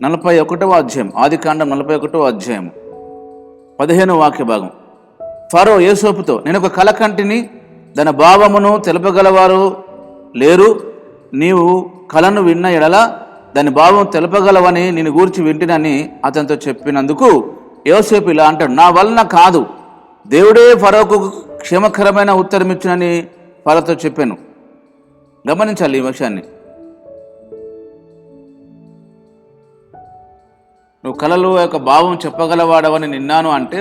41వ అధ్యాయం, ఆదికాండం 41వ అధ్యాయం 15వ వాక్య భాగం. ఫరో యోసేపుతో, నేను ఒక కల కంటిని, దాని భావమును తెలుపగలవారు లేరు. నీవు కలను విన్న ఎడల దాని భావం తెలుపగలవని నేను గూర్చి వింటినని అతనితో చెప్పినందుకు యోసేపు ఇలా అంటాడు, నా వలన కాదు, దేవుడే ఫరోకు క్షేమకరమైన ఉత్తరం ఇచ్చునని ఫరోతో చెప్పాను. గమనించాలి ఈ విషయాన్ని. నువ్వు కలలో యొక్క భావం చెప్పగలవాడవని నిన్నాను అంటే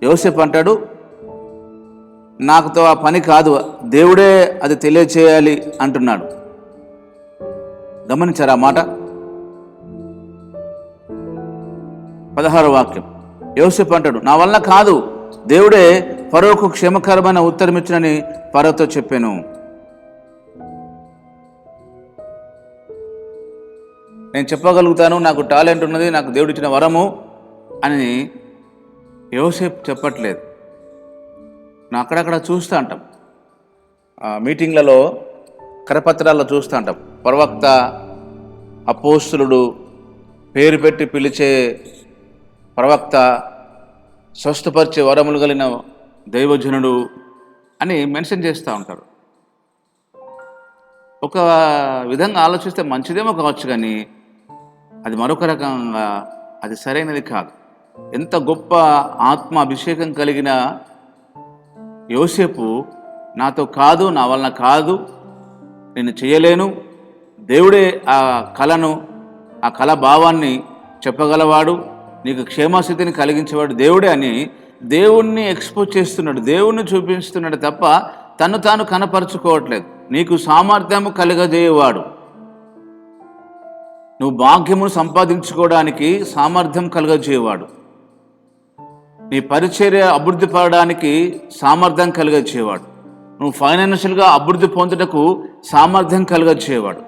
యోసేపు అంటాడు, నాకుతో ఆ పని కాదు, దేవుడే అది తెలియచేయాలి అంటున్నాడు. గమనించారా మాట? 16వ వాక్యం, యోసేపు అంటాడు, నా వల్ల కాదు, దేవుడే ఫరోకు క్షేమకరమైన ఉత్తరం ఇచ్చునని ఫరోతో చెప్పాను. నేను చెప్పగలుగుతాను, నాకు టాలెంట్ ఉన్నది, నాకు దేవుడు ఇచ్చిన వరము అని యోసేపు చెప్పట్లేదు. నా అక్కడక్కడ చూస్తూ అంటాం, మీటింగ్లలో కరపత్రాల్లో చూస్తూ అంటాం, ప్రవక్త, అపోస్తులుడు, పేరు పెట్టి పిలిచే ప్రవక్త, స్వస్థపరిచే వరములు కలిగిన దైవజనుడు అని మెన్షన్ చేస్తూ ఉంటారు. ఒక విధంగా ఆలోచిస్తే మంచిదేమో కావచ్చు, కానీ అది మరొక రకంగా అది సరైనది కాదు. ఎంత గొప్ప ఆత్మ అభిషేకం కలిగిన యోసేపు, నాతో కాదు, నా వలన కాదు, నేను చేయలేను, దేవుడే ఆ కళను, ఆ కళ భావాన్ని చెప్పగలవాడు, నీకు క్షేమస్థితిని కలిగించేవాడు దేవుడే అని దేవుణ్ణి ఎక్స్పోజ్ చేస్తున్నాడు, దేవుణ్ణి చూపిస్తున్నాడు తప్ప తను తాను కనపరుచుకోవట్లేదు. నీకు సామర్థ్యము కలుగజేయవాడు, నువ్వు భాగ్యమును సంపాదించుకోవడానికి సామర్థ్యం కలుగజేయవాడు, నీ పరిచర్య అభివృద్ధి పడడానికి సామర్థ్యం కలుగజేయవాడు, నువ్వు ఫైనాన్షియల్గా అభివృద్ధి పొందుటకు సామర్థ్యం కలుగజేయవాడు.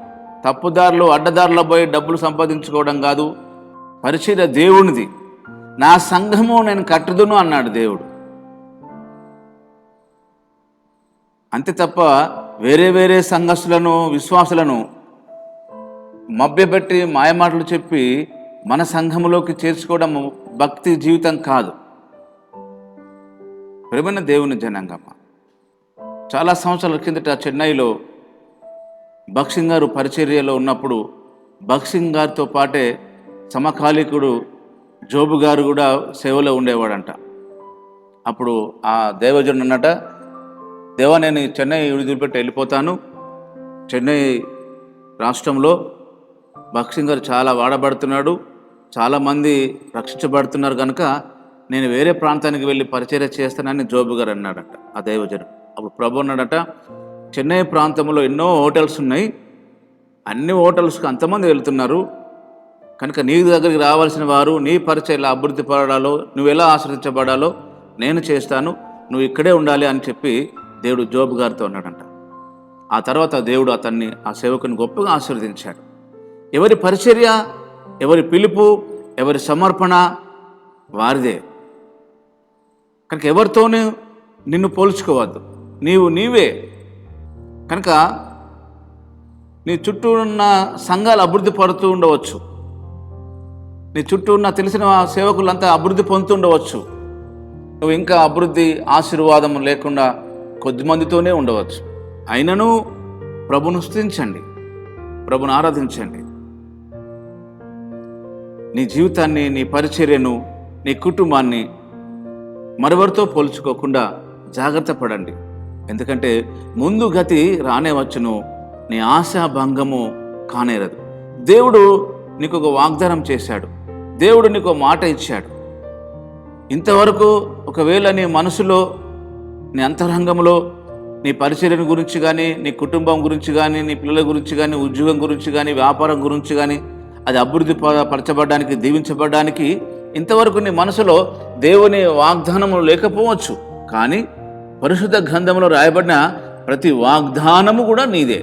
తప్పుదారులు అడ్డదారుల పోయి డబ్బులు సంపాదించుకోవడం కాదు, పరిచర్య దేవునిది. నా సంఘము నేను కట్టుదును అన్నాడు దేవుడు. అంతే తప్ప వేరే వేరే సంఘస్థులను, విశ్వాసులను మభ్యపెట్టి మాయమాటలు చెప్పి మన సంఘములోకి చేర్చుకోవడం భక్తి జీవితం కాదు. ప్రియమైన దేవుని జనాంగమ్మ, చాలా సంవత్సరాల కిందట చెన్నైలో భక్సింగ్ గారు పరిచర్యలో ఉన్నప్పుడు భక్సింగ్ గారితో పాటే సమకాలీకుడు జోబు గారు కూడా సేవలో ఉండేవాడంట. అప్పుడు ఆ దైవజనుడు అన్నట, దేవా, నేను చెన్నై వదిలిపెట్టి వెళ్ళిపోతాను, చెన్నై రాష్ట్రంలో భక్సింగ్ గారు చాలా వాడబడుతున్నాడు, చాలామంది రక్షించబడుతున్నారు కనుక నేను వేరే ప్రాంతానికి వెళ్ళి పరిచర్య చేస్తానని జోబు గారు అన్నాడట ఆ దైవజనుడు. అప్పుడు ప్రభు అన్నాడట, చెన్నై ప్రాంతంలో ఎన్నో హోటల్స్ ఉన్నాయి, అన్ని హోటల్స్కి అంతమంది వెళ్తున్నారు కనుక నీ దగ్గరికి రావాల్సిన వారు నీ పరిచర్యలో అభివృద్ధి పడాలో, నువ్వు ఎలా ఆశ్రయించబడాలో నేను చేస్తాను, నువ్వు ఇక్కడే ఉండాలి అని చెప్పి దేవుడు జోబు గారితో అన్నాడంట. ఆ తర్వాత దేవుడు అతన్ని, ఆ సేవకుని గొప్పగా ఆశీర్వదించాడు. ఎవరి పరిచర్య, ఎవరి పిలుపు, ఎవరి సమర్పణ వారిదే కనుక ఎవరితోనూ నిన్ను పోల్చుకోవద్దు, నీవు నీవే. కనుక నీ చుట్టూ ఉన్న సంఘాలు అభివృద్ధి పడుతూ ఉండవచ్చు, నీ చుట్టూ ఉన్న తెలిసిన సేవకులంతా అభివృద్ధి పొందుతూ ఉండవచ్చు, నువ్వు ఇంకా అభివృద్ధి ఆశీర్వాదం లేకుండా కొద్దిమందితోనే ఉండవచ్చు. అయినను ప్రభును స్తుతించండి, ప్రభును ఆరాధించండి. నీ జీవితాన్ని, నీ పరిచర్యను, నీ కుటుంబాన్ని మరెవరితో పోల్చుకోకుండా జాగ్రత్త పడండి. ఎందుకంటే ముందు గతి రానే వచ్చును, నీ ఆశాభంగము కానేరదు. దేవుడు నీకు ఒక వాగ్దానం చేశాడు, దేవుడు నీకు మాట ఇచ్చాడు. ఇంతవరకు ఒకవేళ నీ మనసులో, నీ అంతరంగంలో నీ పరిచర్య గురించి కానీ, నీ కుటుంబం గురించి కానీ, నీ పిల్లల గురించి కానీ, ఉద్యోగం గురించి కానీ, వ్యాపారం గురించి కానీ, అది అభివృద్ధి పరచబడడానికి, దీవించబడడానికి ఇంతవరకు నీ మనసులో దేవుని వాగ్దానము లేకపోవచ్చు. కానీ పరిశుద్ధ గ్రంథంలో రాయబడిన ప్రతి వాగ్దానము కూడా నీదే.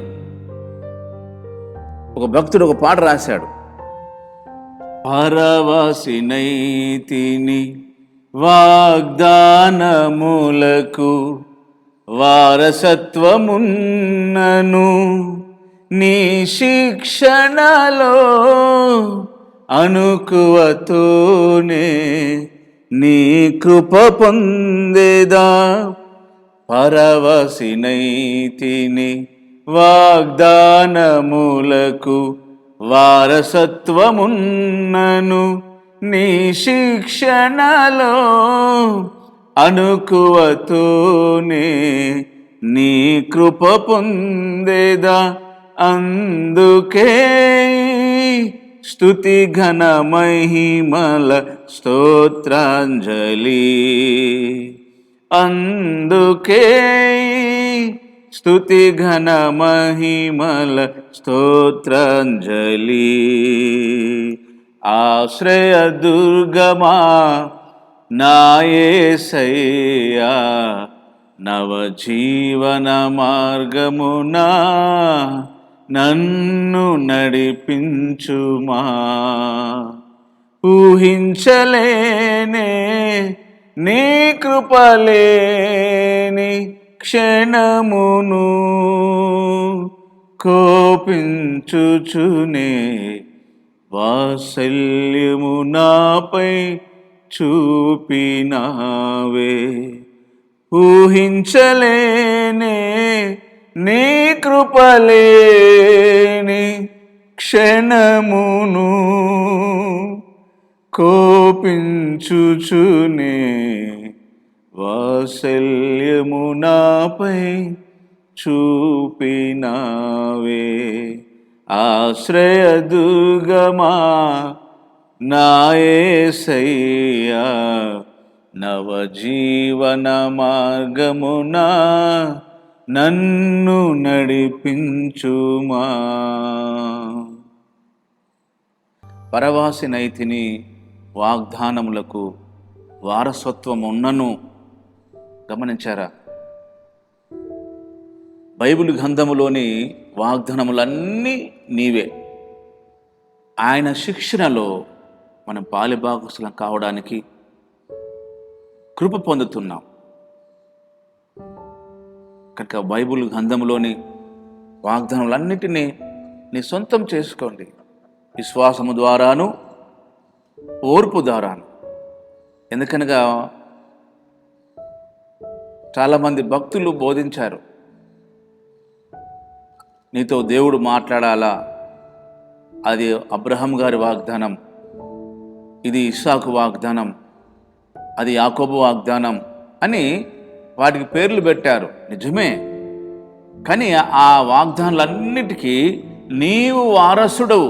ఒక భక్తుడు ఒక పాట రాశాడు, పరవశినైతిని వాగ్దానములకు వారసత్వమున్నను, నీ శిక్షణలో అనుకువతోనే నీ కృప పొందేదా. పరవశినైతిని వాగ్దానములకు వారసత్వమున్నను, నీ శిక్షణలో అనుకువతోనే నీ కృప పొందేదా. అందుకే స్తుతి ఘన మహిమల స్తోత్రాంజలి, అందుకే స్తుతి ఘన మహిమల స్తోత్రాంజలి. ఆశ్రయ దుర్గమా నా యేసయ్యా, నవజీవన మార్గమునా నన్ను నడిపించుమా. ఊహించలేనే నీ కృపలేని క్షణమును, కోపించుచునే వాత్సల్యము నాపై చూపినావే. ఊహించలేనే నీ కృపలేని క్షణమును, కోపించుచునే వాత్సల్యము నాపై చూపినావే. ఆశ్రయ దుర్గమా నా యేసయ్యా, నవజీవన మార్గమునా నన్ను నడిపించుమా. పరవాసినైతిని వాగ్దానములకు వారసత్వం ఉన్నను. గమనించారా? బైబిల్ గ్రంథములోని వాగ్దానములన్నీ నీవే. ఆయన శిక్షణలో మనం పాలిభాగస్తులం కావడానికి కృప పొందుతున్నాం కనుక బైబిల్ గ్రంథంలోని వాగ్దానములన్నిటినీ నీ సొంతం చేసుకోండి. విశ్వాసము ద్వారాను ఓర్పు ద్వారాను. ఎందుకనగా చాలామంది భక్తులు బోధించారు, నీతో దేవుడు మాట్లాడాలా, అది అబ్రహాం గారి వాగ్దానం, ఇది ఇస్సాకు వాగ్దానం, అది యాకోబు వాగ్దానం అని వాటికి పేర్లు పెట్టారు. నిజమే, కానీ ఆ వాగ్దానాలన్నిటికీ నీవు వారసుడవు.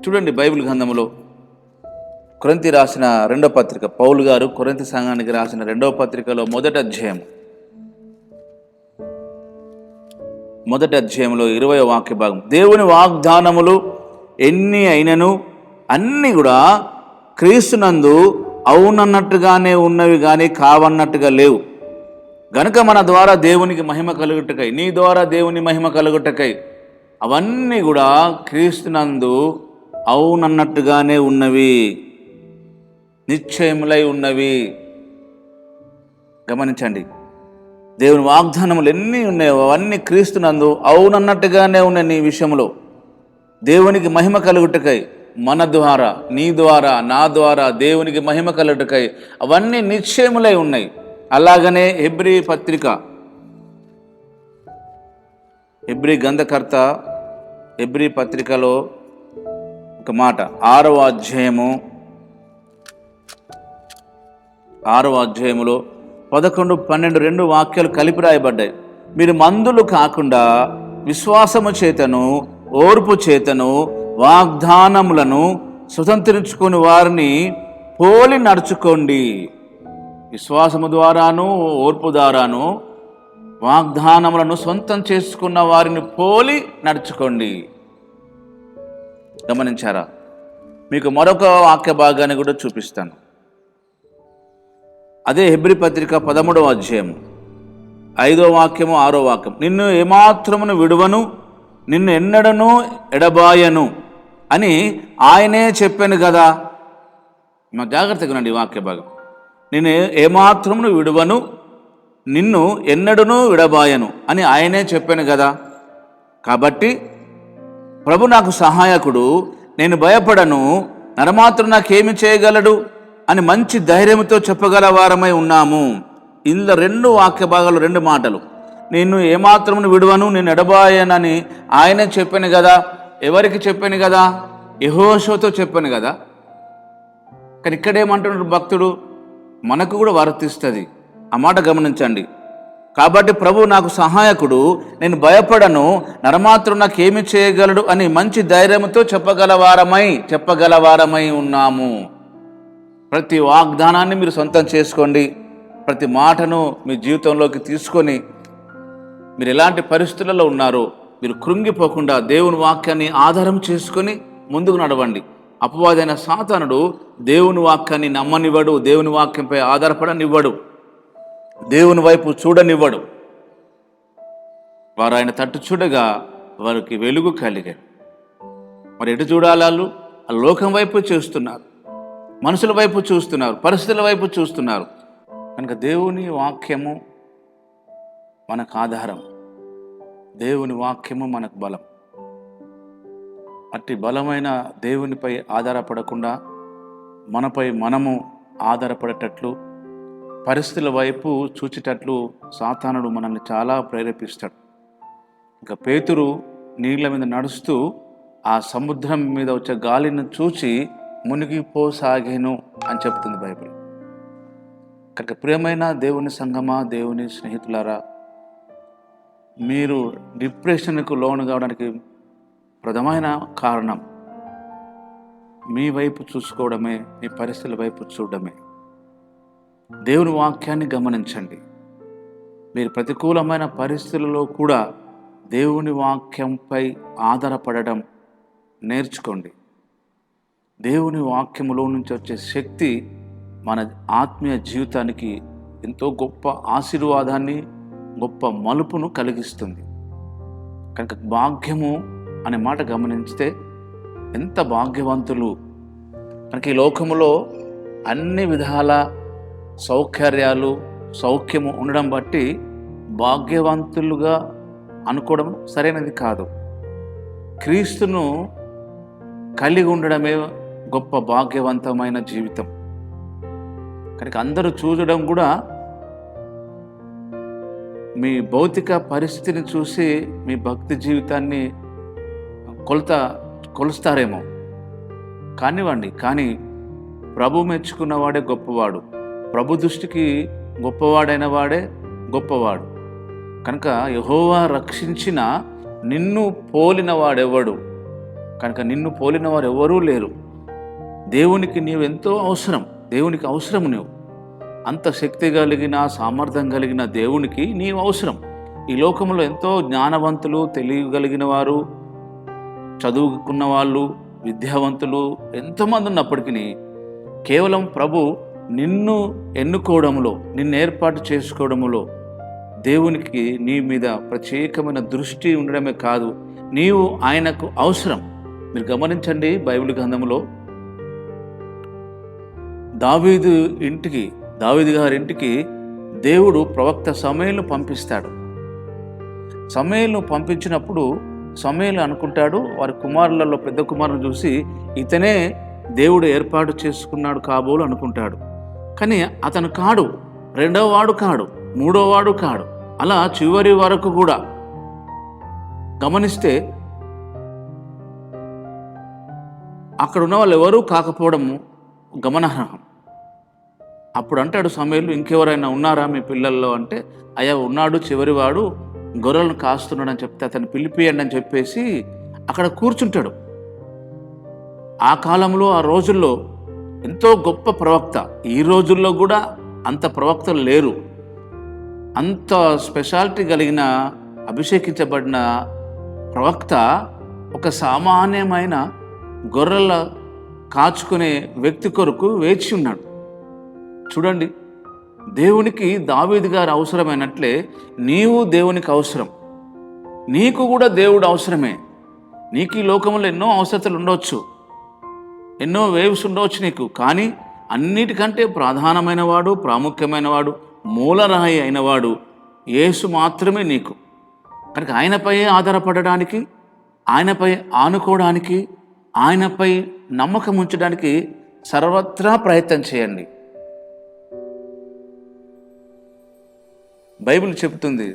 చూడండి బైబిల్ గ్రంథములో కొరింథీ రాసిన 2వ పత్రిక, పౌలు గారు కొరింథీ సంఘానికి రాసిన 2వ పత్రికలో మొదటి అధ్యాయంలో 20వ వాక్య భాగం, దేవుని వాగ్దానములు ఎన్ని అయినను అన్నీ కూడా క్రీస్తునందు అవునన్నట్టుగానే ఉన్నవి కానీ కావన్నట్టుగా లేవు. గనుక మన ద్వారా దేవునికి మహిమ కలుగుటకై, నీ ద్వారా దేవుని మహిమ కలుగుటకై అవన్నీ కూడా క్రీస్తునందు అవునన్నట్టుగానే ఉన్నవి, నిశ్చయములై ఉన్నవి. గమనించండి, దేవుని వాగ్దానములు ఎన్ని ఉన్నాయో అవన్నీ క్రీస్తునందు అవునన్నట్టుగానే ఉన్నాయి. నీ విషయంలో దేవునికి మహిమ కలుగుటకై, మన ద్వారా, నీ ద్వారా, నా ద్వారా దేవునికి మహిమ కలుగుటకై అవన్నీ నిశ్చయములై ఉన్నాయి. అలాగనే హెబ్రీ పత్రిక, హెబ్రీ గ్రంథకర్త హెబ్రీ పత్రికలో ఒక మాట, 6వ అధ్యాయములో 11, 12 2 వాక్యాలు కలిపి రాయబడ్డాయి. మీరు మందులు కాకుండా విశ్వాసము చేతను ఓర్పు చేతను వాగ్దానములను స్వతంత్రించుకుని వారిని పోలి నడుచుకోండి. విశ్వాసము ద్వారాను ఓర్పు ద్వారాను వాగ్దానములను సొంతం చేసుకున్న వారిని పోలి నడుచుకోండి. గమనించారా? మీకు మరొక వాక్య భాగాన్ని కూడా చూపిస్తాను. అదే హెబ్రీ పత్రిక 13వ అధ్యాయము 5వ వాక్యము 6వ వాక్యం. నిన్ను ఏమాత్రమును విడువను, నిన్ను ఎన్నడను ఎడబాయను అని ఆయనే చెప్పాను కదా. మా జాగ్రత్తగా నండి వాక్య భాగం. నేను ఏమాత్రమును విడువను, నిన్ను ఎన్నడను విడబాయను అని ఆయనే చెప్పాను కదా. కాబట్టి ప్రభు నాకు సహాయకుడు, నేను భయపడను, నరమాత్రం నాకేమి చేయగలడు అని మంచి ధైర్యంతో చెప్పగల వారమై ఉన్నాము. ఇందులో 2 వాక్య భాగాలు 2 మాటలు. నిన్ను ఏమాత్రమును విడువను, నేను ఎడబాయనని ఆయనే చెప్పాను కదా. ఎవరికి చెప్పాను కదా? యెహోషువతో చెప్పాను కదా. కానీ ఇక్కడేమంటున్నాడు భక్తుడు? మనకు కూడా వర్తిస్తుంది. ఆ మాట గమనించండి. కాబట్టి ప్రభు నాకు సహాయకుడు, నేను భయపడను, నరమాత్రం నాకేమి చేయగలడు అని మంచి ధైర్యంతో చెప్పగలవారమై ఉన్నాము. ప్రతి వాగ్దానాన్ని మీరు సొంతం చేసుకోండి. ప్రతి మాటను మీ జీవితంలోకి తీసుకొని మీరు ఎలాంటి పరిస్థితులలో ఉన్నారో మీరు కృంగిపోకుండా దేవుని వాక్యాన్ని ఆధారం చేసుకొని ముందుకు నడవండి. అపవాదైన సాతానుడు దేవుని వాక్యాన్ని నమ్మనివ్వడు, దేవుని వాక్యంపై ఆధారపడనివ్వడు, దేవుని వైపు చూడనివ్వడు. వారు ఆయన తట్టు చూడగా వారికి వెలుగు కలిగారు. మరి ఎటు చూడాలి? వాళ్ళు ఆ లోకం వైపు చూస్తున్నారు, మనుషుల వైపు చూస్తున్నారు, పరిస్థితుల వైపు చూస్తున్నారు. కనుక దేవుని వాక్యము మనకు ఆధారం, దేవుని వాక్యము మనకు బలం. అట్టి బలమైన దేవునిపై ఆధారపడకుండా మనపై మనము ఆధారపడేటట్లు, పరిస్థితుల వైపు చూచేటట్లు సాతానుడు మనల్ని చాలా ప్రేరేపిస్తాడు. ఇంకా పేతురు నీళ్ళ మీద నడుస్తూ ఆ సముద్రం మీద వచ్చే గాలిని చూచి మునిగిపోసాగేను అని చెప్తుంది బైబిల్. కనుక ప్రియమైన దేవుని సంగమా, దేవుని స్నేహితులారా, మీరు డిప్రెషన్కు లోను కావడానికి ప్రధానమైన కారణం మీ వైపు చూసుకోవడమే, మీ పరిస్థితుల వైపు చూడడమే. దేవుని వాక్యాన్ని గమనించండి. మీరు ప్రతికూలమైన పరిస్థితులలో కూడా దేవుని వాక్యంపై ఆధారపడడం నేర్చుకోండి. దేవుని వాక్యములో నుంచి వచ్చే శక్తి మన ఆత్మీయ జీవితానికి ఎంతో గొప్ప ఆశీర్వాదాన్ని, గొప్ప మలుపును కలిగిస్తుంది. కనుక భాగ్యము అనే మాట గమనించితే ఎంత భాగ్యవంతులు. కనుక ఈ లోకములో అన్ని విధాల సౌఖ్యము ఉండడం బట్టి భాగ్యవంతులుగా అనుకోవడం సరైనది కాదు. క్రీస్తును కలిగి ఉండడమే గొప్ప భాగ్యవంతమైన జీవితం. కనుక అందరూ చూడడం కూడా మీ భౌతిక పరిస్థితిని చూసి మీ భక్తి జీవితాన్ని కొలుస్తారేమో కానివ్వండి. కానీ ప్రభు మెచ్చుకున్నవాడే గొప్పవాడు, ప్రభు దృష్టికి గొప్పవాడైన వాడే గొప్పవాడు. కనుక యెహోవా రక్షించిన నిన్ను పోలిన వాడెవడు? కనుక నిన్ను పోలిన వారు ఎవరూ లేరు. దేవునికి నీవెంతో అవసరం, దేవునికి అవసరం. నువ్వు అంత శక్తి కలిగిన, సామర్థ్యం కలిగిన దేవునికి నీవు అవసరం. ఈ లోకంలో ఎంతో జ్ఞానవంతులు, తెలియగలిగిన వారు, చదువుకున్న వాళ్ళు, విద్యావంతులు ఎంతోమంది ఉన్నప్పటికీ కేవలం ప్రభు నిన్ను ఎన్నుకోవడంలో, నిన్ను ఏర్పాటు చేసుకోవడంలో దేవునికి నీ మీద ప్రత్యేకమైన దృష్టి ఉండడమే కాదు, నీవు ఆయనకు అవసరం. మీరు గమనించండి, బైబిల్ గ్రంథంలో దావీదు గారి ఇంటికి దేవుడు ప్రవక్త సమూయేలును పంపిస్తాడు. సమూయేలును పంపించినప్పుడు సమూయేలు అనుకుంటాడు, వారి కుమారులలో పెద్ద కుమారుని చూసి ఇతనే దేవుడు ఏర్పాటు చేసుకున్నాడు కాబోలు అనుకుంటాడు. కానీ అతను కాడు, రెండవ వాడు కాడు, మూడో వాడు కాడు. అలా చివరి వరకు కూడా గమనిస్తే అక్కడ ఉన్న వాళ్ళు ఎవరూ కాకపోవడం గమనార్హం. అప్పుడు అంటాడు సమూయేలు, ఇంకెవరైనా ఉన్నారా మీ పిల్లల్లో అంటే, అయ్యా ఉన్నాడు, చివరివాడు గొర్రెలను కాస్తున్నాడు అని చెప్తే అతను పిలిపియండి అని చెప్పేసి అక్కడ కూర్చుంటాడు. ఆ కాలంలో, ఆ రోజుల్లో ఎంతో గొప్ప ప్రవక్త. ఈ రోజుల్లో కూడా అంత ప్రవక్తలు లేరు. అంత స్పెషాలిటీ కలిగిన, అభిషేకించబడిన ప్రవక్త ఒక సామాన్యమైన గొర్రెల కాచుకునే వ్యక్తి కొరకు వేచి ఉన్నాడు. చూడండి, దేవునికి దావీదు గారు అవసరమైనట్లే నీవు దేవునికి అవసరం. నీకు కూడా దేవుడు అవసరమే. నీకు ఈ లోకంలో ఎన్నో అవసరతలు ఉండవచ్చు, ఎన్నో వేవ్స్ ఉండవచ్చు నీకు. కానీ అన్నిటికంటే ప్రధానమైన వాడు, ప్రాముఖ్యమైన వాడు, మూలరాయి అయినవాడు యేసు మాత్రమే నీకు. కనుక ఆయనపై ఆధారపడడానికి, ఆయనపై ఆనుకోవడానికి, ఆయనపై నమ్మకం ఉంచడానికి సర్వత్రా ప్రయత్నం చేయండి. బైబిల్ చెబుతుంది,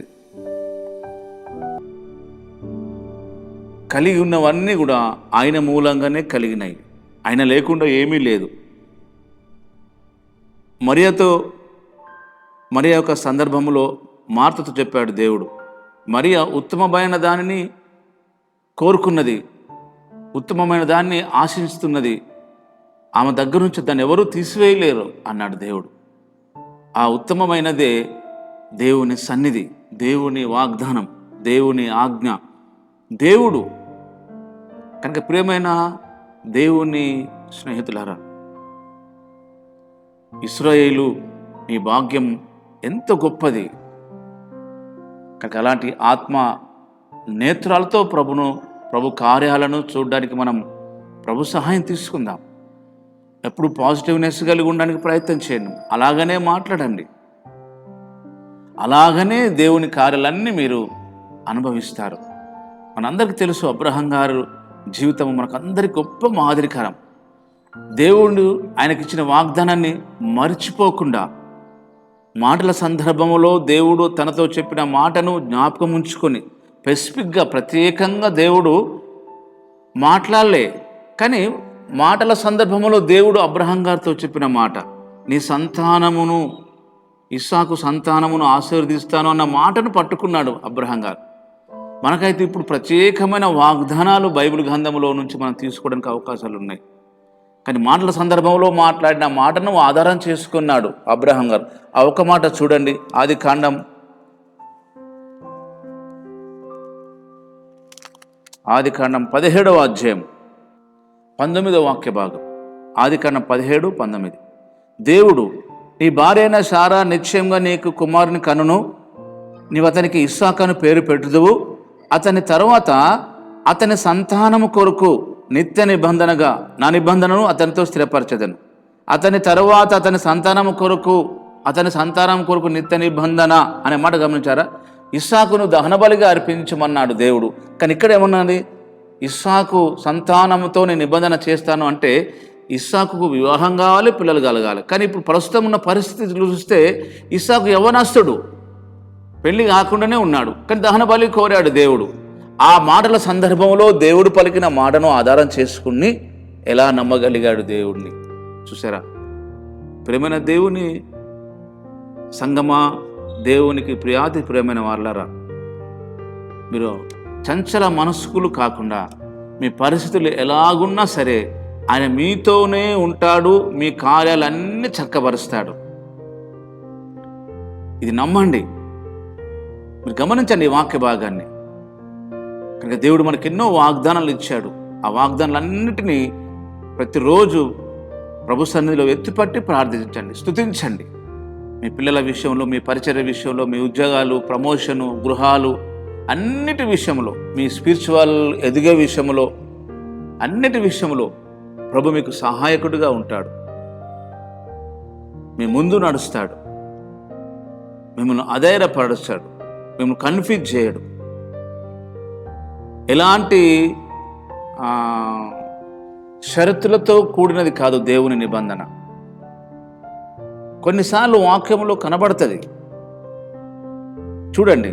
కలిగి ఉన్నవన్నీ కూడా ఆయన మూలంగానే కలిగినాయి. ఆయన లేకుండా ఏమీ లేదు. మరియా యొక్క సందర్భంలో మార్తతో చెప్పాడు దేవుడు, మరియా ఉత్తమమైన దానిని కోరుకున్నది, ఉత్తమమైన దాన్ని ఆశిస్తున్నది, ఆమె దగ్గర నుంచి దాన్ని ఎవరూ తీసివేయలేరు అన్నాడు దేవుడు. ఆ ఉత్తమమైనదే దేవుని సన్నిధి, దేవుని వాగ్దానం, దేవుని ఆజ్ఞ, దేవుడు. కనుక ప్రియమైన దేవుని స్నేహితులారా, ఇశ్రాయేలు నీ భాగ్యం ఎంత గొప్పది. కనుక అలాంటి ఆత్మ నేత్రాలతో ప్రభు కార్యాలను చూడడానికి మనం ప్రభు సహాయం తీసుకుందాం. ఎప్పుడు పాజిటివ్నెస్ కలిగి ఉండడానికి ప్రయత్నం చేయండి. అలాగనే మాట్లాడండి. అలాగనే దేవుని కార్యాలన్నీ మీరు అనుభవిస్తారు. మనందరికీ తెలుసు, అబ్రహాం గారు జీవితం మనకందరికి గొప్ప మాదిరికరం. దేవుడు ఆయనకిచ్చిన వాగ్దానాన్ని మర్చిపోకుండా, మాటల సందర్భంలో దేవుడు తనతో చెప్పిన మాటను జ్ఞాపకం ఉంచుకొని, స్పెసిఫిక్గా ప్రత్యేకంగా దేవుడు మాట్లాడలే. కానీ మాటల సందర్భంలో దేవుడు అబ్రహాం గారితో చెప్పిన మాట, నీ సంతానమును, ఇస్సాకు సంతానమును ఆశీర్వదిస్తాను అన్న మాటను పట్టుకున్నాడు అబ్రహాం గారు. మనకైతే ఇప్పుడు ప్రత్యేకమైన వాగ్దానాలు బైబిల్ గ్రంథంలో నుంచి మనం తీసుకోవడానికి అవకాశాలు ఉన్నాయి. కానీ మాటల సందర్భంలో మాట్లాడిన మాటను ఆధారం చేసుకున్నాడు అబ్రహాం గారు. ఆ ఒక్క మాట చూడండి, ఆదికాండం 17వ అధ్యాయం 19వ వాక్య భాగం. ఆదికాండం 17:19. దేవుడు, నీ భార్య అయిన శారా నిశ్చయంగా నీకు కుమారుని కనును, నీవు అతనికి ఇస్సాకు పేరు పెట్టుదువు. అతని తరువాత అతని సంతానము కొరకు నిత్య నిబంధనగా నా నిబంధనను అతనితో స్థిరపరచదను. అతని తరువాత అతని సంతానం కొరకు నిత్య నిబంధన అనే మాట గమనించారా? ఇస్సాకును దహనబలిగా అర్పించమన్నాడు దేవుడు. కానీ ఇక్కడ ఏమన్నది? ఇస్సాకు సంతానంతో నేను నిబంధన చేస్తాను అంటే ఇస్సాకుకు వివాహం కావాలి, పిల్లలు కలగాలి. కానీ ఇప్పుడు ప్రస్తుతం ఉన్న పరిస్థితులు చూస్తే ఇస్సాకు యవ్వనస్తుడు, పెళ్లి కాకుండానే ఉన్నాడు. కానీ దహన బలి కోరాడు దేవుడు. ఆ మాటల సందర్భంలో దేవుడు పలికిన మాటను ఆధారం చేసుకుని ఎలా నమ్మగలిగాడు దేవుడిని? చూసారా? ప్రియమైన దేవుని సంగమా, దేవునికి ప్రియాతి ప్రియమైన వాళ్ళరా, మీరు చంచల మనస్కులు కాకుండా మీ పరిస్థితులు ఎలాగున్నా సరే ఆయన మీతోనే ఉంటాడు, మీ కార్యాలన్నీ చక్కబరుస్తాడు. ఇది నమ్మండి. మీరు గమనించండి ఈ వాక్య భాగాన్ని. కనుక దేవుడు మనకి ఎన్నో వాగ్దానాలు ఇచ్చాడు. ఆ వాగ్దానాలన్నిటినీ ప్రతిరోజు ప్రభు సన్నిధిలో ఎత్తిపట్టి ప్రార్థించండి, స్తుతించండి. మీ పిల్లల విషయంలో, మీ పరిచర్య విషయంలో, మీ ఉద్యోగాలు, ప్రమోషను, గృహాలు, అన్నిటి విషయంలో, మీ స్పిరిచువల్ ఎదిగే విషయంలో, అన్నిటి విషయంలో ప్రభు మీకు సహాయకుడిగా ఉంటాడు. మీ ముందు నడుస్తాడు, మిమ్మల్ని అధైర్యపరుస్తాడు, మిమ్మల్ని కన్ఫ్యూజ్ చేయడు. ఎలాంటి షరతులతో కూడినది కాదు దేవుని నిబంధన. కొన్నిసార్లు వాక్యంలో కనబడుతుంది. చూడండి,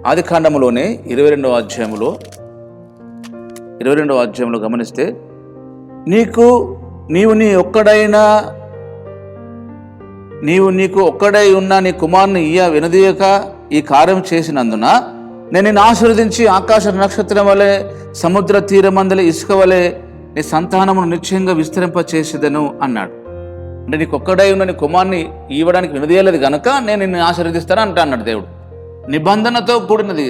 ఆదికాండములోనే 22వ అధ్యాయంలో గమనిస్తే, నీకు ఒక్కడై ఉన్న నీ కుమారుని వినదీయక ఈ కార్యం చేసినందున నేను నిన్ను ఆశీర్వదించి ఆకాశ నక్షత్రం వలె సముద్ర తీరమందలి ఇసుక వలె నీ సంతానమును నిశ్చయంగా విస్తరింపచేసేదను అన్నాడు. అంటే నీకు ఒక్కడై ఉన్న నీ కుమార్ని ఇవ్వడానికి వినదీయలేదు గనక నేను నిన్ను ఆశీర్వదిస్తాను అన్నాడు దేవుడు. నిబంధనతో కూడినది,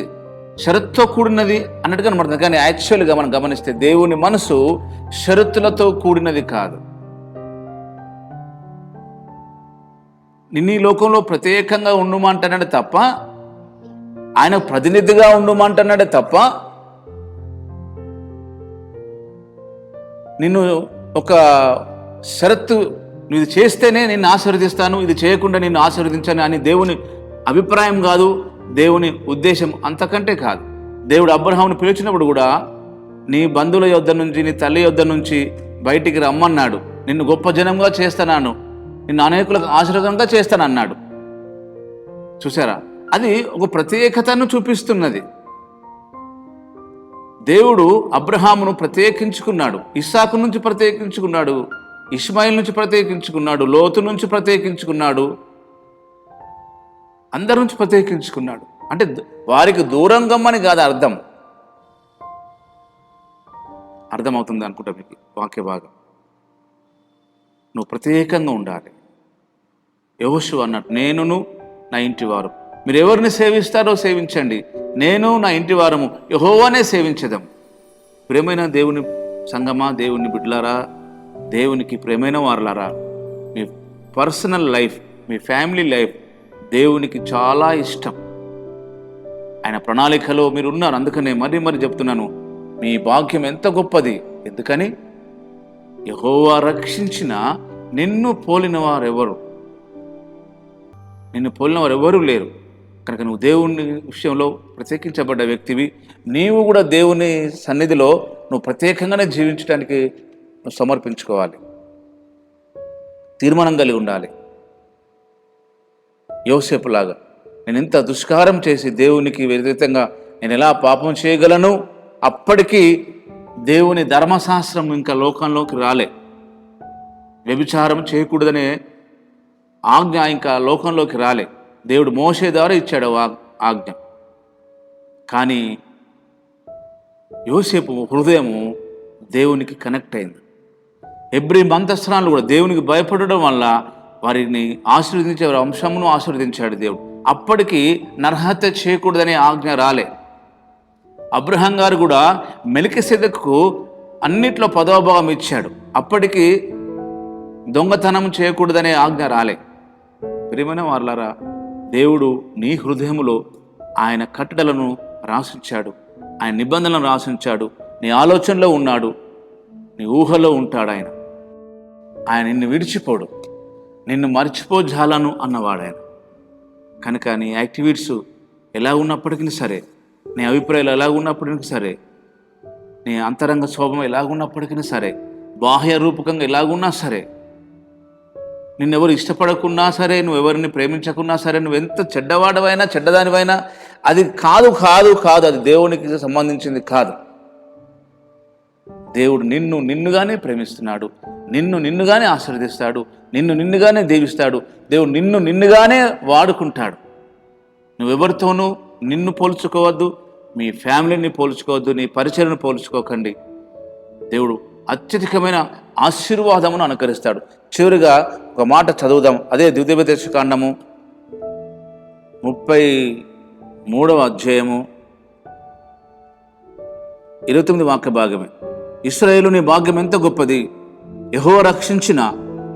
షరతుతో కూడినది అన్నట్టు కనబడుతుంది. కానీ యాక్చువల్గా మనం గమనిస్తే దేవుని మనసు షరతులతో కూడినది కాదు. నిన్ను ఈ లోకంలో ప్రత్యేకంగా ఉండుమంటున్నాడే తప్ప, ఆయన ప్రతినిధిగా ఉండుమంటున్నాడే తప్ప, నిన్ను ఒక షరతు, ఇది చేస్తేనే నిన్ను ఆశీర్వదిస్తాను, ఇది చేయకుండా నిన్ను ఆశీర్వదించాను అని దేవుని అభిప్రాయం కాదు, దేవుని ఉద్దేశం అంతకంటే కాదు. దేవుడు అబ్రహామును పిలిచినప్పుడు కూడా నీ బంధువుల యొద్ద నుంచి, నీ తల్లి యొద్ద నుంచి బయటికి రమ్మన్నాడు. నిన్ను గొప్ప జనంగా చేస్తాను, నిన్ను అనేకులకు ఆశీర్వాదంగా చేస్తానన్నాడు. చూసారా, అది ఒక ప్రత్యేకతను చూపిస్తున్నది. దేవుడు అబ్రహామును ప్రత్యేకించుకున్నాడు, ఇస్సాకు నుంచి ప్రత్యేకించుకున్నాడు, ఇష్మాయిల్ నుంచి ప్రత్యేకించుకున్నాడు, లోతు నుంచి ప్రత్యేకించుకున్నాడు, అందరి నుంచి ప్రత్యేకించుకున్నాడు. అంటే వారికి దూరం గమ్మని కాదు అర్థమవుతుంది అనుకుంటా మీకు వాక్య భాగం. నువ్వు ప్రత్యేకంగా ఉండాలి. యెహోషువ అన్నట్టు, నేనును నా ఇంటి వారు, మీరు ఎవరిని సేవిస్తారో సేవించండి, నేను నా ఇంటి వారము యెహోవానే సేవించదాం. ప్రేమైన దేవుని సంగమా, దేవుని బిడ్డలారా, దేవునికి ప్రేమైన వారలారా, మీ పర్సనల్ లైఫ్, మీ ఫ్యామిలీ లైఫ్ దేవునికి చాలా ఇష్టం. ఆయన ప్రణాళికలో మీరు ఉన్నారు. అందుకనే మరీ చెప్తున్నాను, మీ భాగ్యం ఎంత గొప్పది. ఎందుకని యెహోవా రక్షించిన నిన్ను పోలిన వారెవరు? నిన్ను పోలిన వారు ఎవరూ లేరు. కనుక నువ్వు దేవుని విషయంలో ప్రత్యేకించబడ్డ వ్యక్తివి. నీవు కూడా దేవుని సన్నిధిలో నువ్వు ప్రత్యేకంగానే జీవించడానికి నువ్వు సమర్పించుకోవాలి, తీర్మానం కలిగి ఉండాలి. యోసేపులాగా నేను ఇంత దుష్కారం చేసి దేవునికి వ్యతిరేకంగా నేను ఎలా పాపం చేయగలను? అప్పటికీ దేవుని ధర్మశాస్త్రం ఇంకా లోకంలోకి రాలే. వ్యభిచారం చేయకూడదనే ఆజ్ఞ ఇంకా లోకంలోకి రాలే. దేవుడు మోషే ద్వారా ఇచ్చాడు ఆజ్ఞ. కానీ యోసేపు హృదయము దేవునికి కనెక్ట్ అయింది. హెబ్రీ మంత్రస్త్రాలు కూడా దేవునికి భయపడడం వల్ల వారిని ఆశీర్వదించే వారి వంశమును ఆశీర్వదించాడు దేవుడు. అప్పటికి నరహత్య చేయకూడదనే ఆజ్ఞ రాలే. అబ్రహాం గారు కూడా మెల్కీసెదెకుకు అన్నిట్లో 10వ భాగం ఇచ్చాడు. అప్పటికి దొంగతనం చేయకూడదనే ఆజ్ఞ రాలే. ప్రియమైన వారలారా, దేవుడు నీ హృదయములో ఆయన కట్టడలను రాసించాడు, ఆయన నిబంధనలను రాసించాడు. నీ ఆలోచనలో ఉన్నాడు, నీ ఊహలో ఉంటాడు. ఆయన నిన్ను విడిచిపోడు, నిన్ను మర్చిపోజాలను అన్నవాడు ఆయన. కనుక నీ యాక్టివిటీస్ ఎలా ఉన్నప్పటికీ సరే, నీ అభిప్రాయాలు ఎలా ఉన్నప్పటికీ సరే, నీ అంతరంగ స్వభావం ఎలాగున్నప్పటికీ సరే, బాహ్య రూపకంగా ఎలాగున్నా సరే, నిన్నెవరు ఇష్టపడకున్నా సరే, నువ్వెవరిని ప్రేమించకున్నా సరే, నువ్వెంత చెడ్డవాడవైనా చెడ్డదానివైనా, అది కాదు కాదు కాదు అది దేవునికి సంబంధించింది కాదు. దేవుడు నిన్నుగానే ప్రేమిస్తున్నాడు, నిన్నుగానే ఆశీర్వదిస్తాడు, నిన్నుగానే దీవిస్తాడు. దేవుడు నిన్నుగానే వాడుకుంటాడు. నువ్వెవరితోనూ నిన్ను పోల్చుకోవద్దు, మీ ఫ్యామిలీని పోల్చుకోవద్దు, నీ పరిచయను పోల్చుకోకండి. దేవుడు అత్యధికమైన ఆశీర్వాదమును అనుకరిస్తాడు. చివరిగా ఒక మాట చదువుదాం. అదే ద్వితీయోపదేశకాండము 33వ అధ్యాయము 29 వాక్య భాగమే. ఇశ్రాయేలు, నీ భాగ్యం ఎంత గొప్పది! యెహోవా రక్షించిన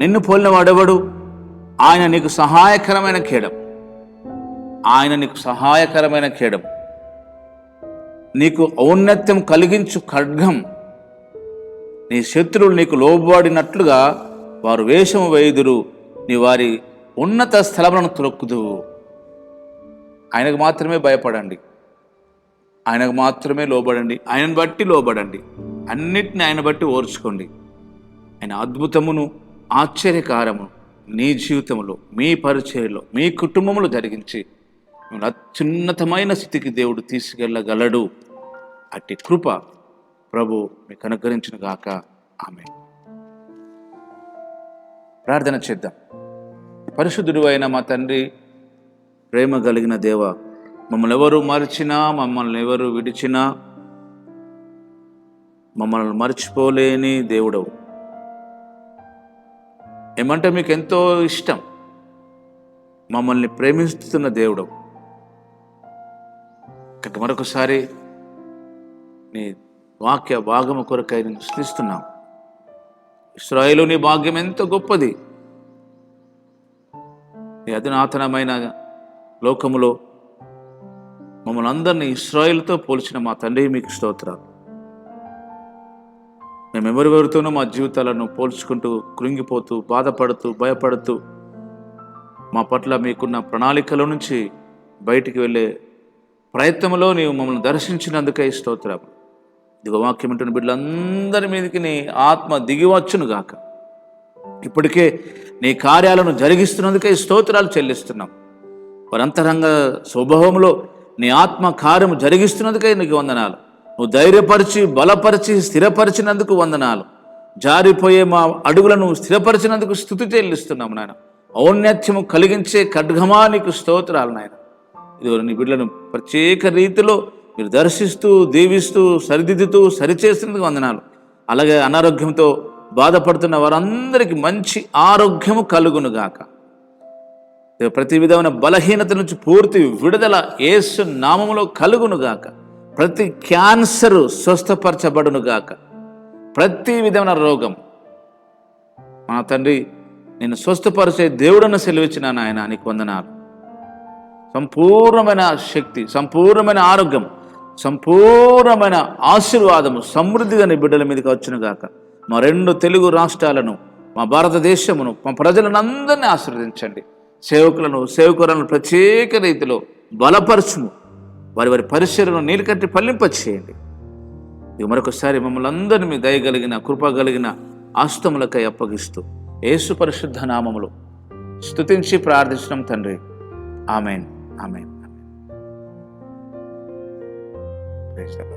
నిన్ను పోలిన వాడెవడు? ఆయన నీకు సహాయకరమైన కేడం, ఆయన నీకు సహాయకరమైన కేడం, నీకు ఔన్నత్యం కలిగించు ఖడ్గం. నీ శత్రువులు నీకు లోబడినట్లుగా వారు వేషము వేయుదురు, నీ వారి ఉన్నత స్థలములను త్రొక్కుదువు. ఆయనకు మాత్రమే భయపడండి, ఆయనకు మాత్రమే లోబడండి, ఆయనను బట్టి లోబడండి, అన్నిటిని ఆయన బట్టి ఓర్చుకోండి. ఆయన అద్భుతమును ఆశ్చర్యకారము నీ జీవితంలో, మీ పరిచయంలో, మీ కుటుంబంలో జరిగించి మిమ్మల్ని అత్యున్నతమైన స్థితికి దేవుడు తీసుకెళ్ళగలడు. అట్టి కృప ప్రభు మీకు అనుగ్రహించును గాక. ఆమేన్. ప్రార్థన చేద్దాం. పరిశుద్ధుడు అయిన మా తండ్రి, ప్రేమ కలిగిన దేవ, మమ్మల్ని ఎవరు మరిచినా, మమ్మల్ని ఎవరు విడిచినా మమ్మల్ని మర్చిపోలేని దేవుడవు. ఏమంటే మీకు ఎంతో ఇష్టం, మమ్మల్ని ప్రేమిస్తున్న దేవుడవు. ఇక మరొకసారి నీ వాక్య భాగము కొరకై నేను స్తుతిస్తున్నాం. ఇశ్రాయేలు, నీ భాగ్యం ఎంతో గొప్పది. నీ అధునాతనమైన లోకములో మమ్మల్ని అందరినీ ఇశ్రాయేలుతో పోల్చిన మా తండ్రి మీకు స్తోత్రాలు. మేము ఎవరితోనూ మా జీవితాలను పోల్చుకుంటూ కృంగిపోతూ బాధపడుతూ భయపడుతూ మా పట్ల మీకున్న ప్రణాళికల నుంచి బయటికి వెళ్ళే ప్రయత్నంలో నీవు మమ్మల్ని దర్శించినందుకై స్తోత్రాలు. ఇదిగో వాక్యం వింటున్న బిడ్డలందరి మీదకి నీ ఆత్మ దిగివచ్చును గాక. ఇప్పటికే నీ కార్యాలను జరిగిస్తున్నందుకై స్తోత్రాలు చెల్లిస్తున్నాం. వారి అంతరంగ స్వభావంలో నీ ఆత్మ కార్యము జరిగిస్తున్నందుకై నీకు వందనాలు. నువ్వు ధైర్యపరిచి బలపరిచి స్థిరపరిచినందుకు వందనాలు. జారిపోయే మా అడుగులను స్థిరపరిచినందుకు స్తుతి చెల్లిస్తున్నాము నాయన. ఔన్నత్యము కలిగించే ఖడ్గమా నీకు స్తోత్రాలు నాయన. ఇదిగో నీ బిడ్డలను ప్రత్యేక రీతిలో మీరు దర్శిస్తూ దీవిస్తూ సరిదిద్దుతూ సరిచేస్తున్నందుకు వందనాలు. అలాగే అనారోగ్యంతో బాధపడుతున్న వారందరికీ మంచి ఆరోగ్యము కలుగునుగాక. ప్రతి విధమైన బలహీనత నుంచి పూర్తి విడుదల యేసు నామములో కలుగునుగాక. ప్రతి క్యాన్సరు స్వస్థపరచబడునుగాక. ప్రతి విధమైన రోగం మా తండ్రి నేను స్వస్థపరిచే దేవుడನ್ನು సెలవిచ్చిన నాయన నీకు వందనాలు. సంపూర్ణమైన శక్తి, సంపూర్ణమైన ఆరోగ్యం, సంపూర్ణమైన ఆశీర్వాదము సమృద్ధిగా నీ బిడ్డల మీదకి వచ్చునుగాక. మా 2 తెలుగు రాష్ట్రాలను, మా భారతదేశమును, మా ప్రజలను అందరినీ ఆశీర్వదించండి. సేవకులను సేవకులను ప్రత్యేక రీతిలో బలపరచుము. వారి వారి పరిసరాలను నీళ్ళు కట్టి ఫలింపచేయండి. ఇక మరొకసారి మమ్మల్ని అందరినీ మీ దయగలిగిన కృప కలిగిన ఆస్తములకై అప్పగిస్తూ యేసు పరిశుద్ధ నామములో స్తుతించి ప్రార్థించడం తండ్రి. Amen, amen, amen.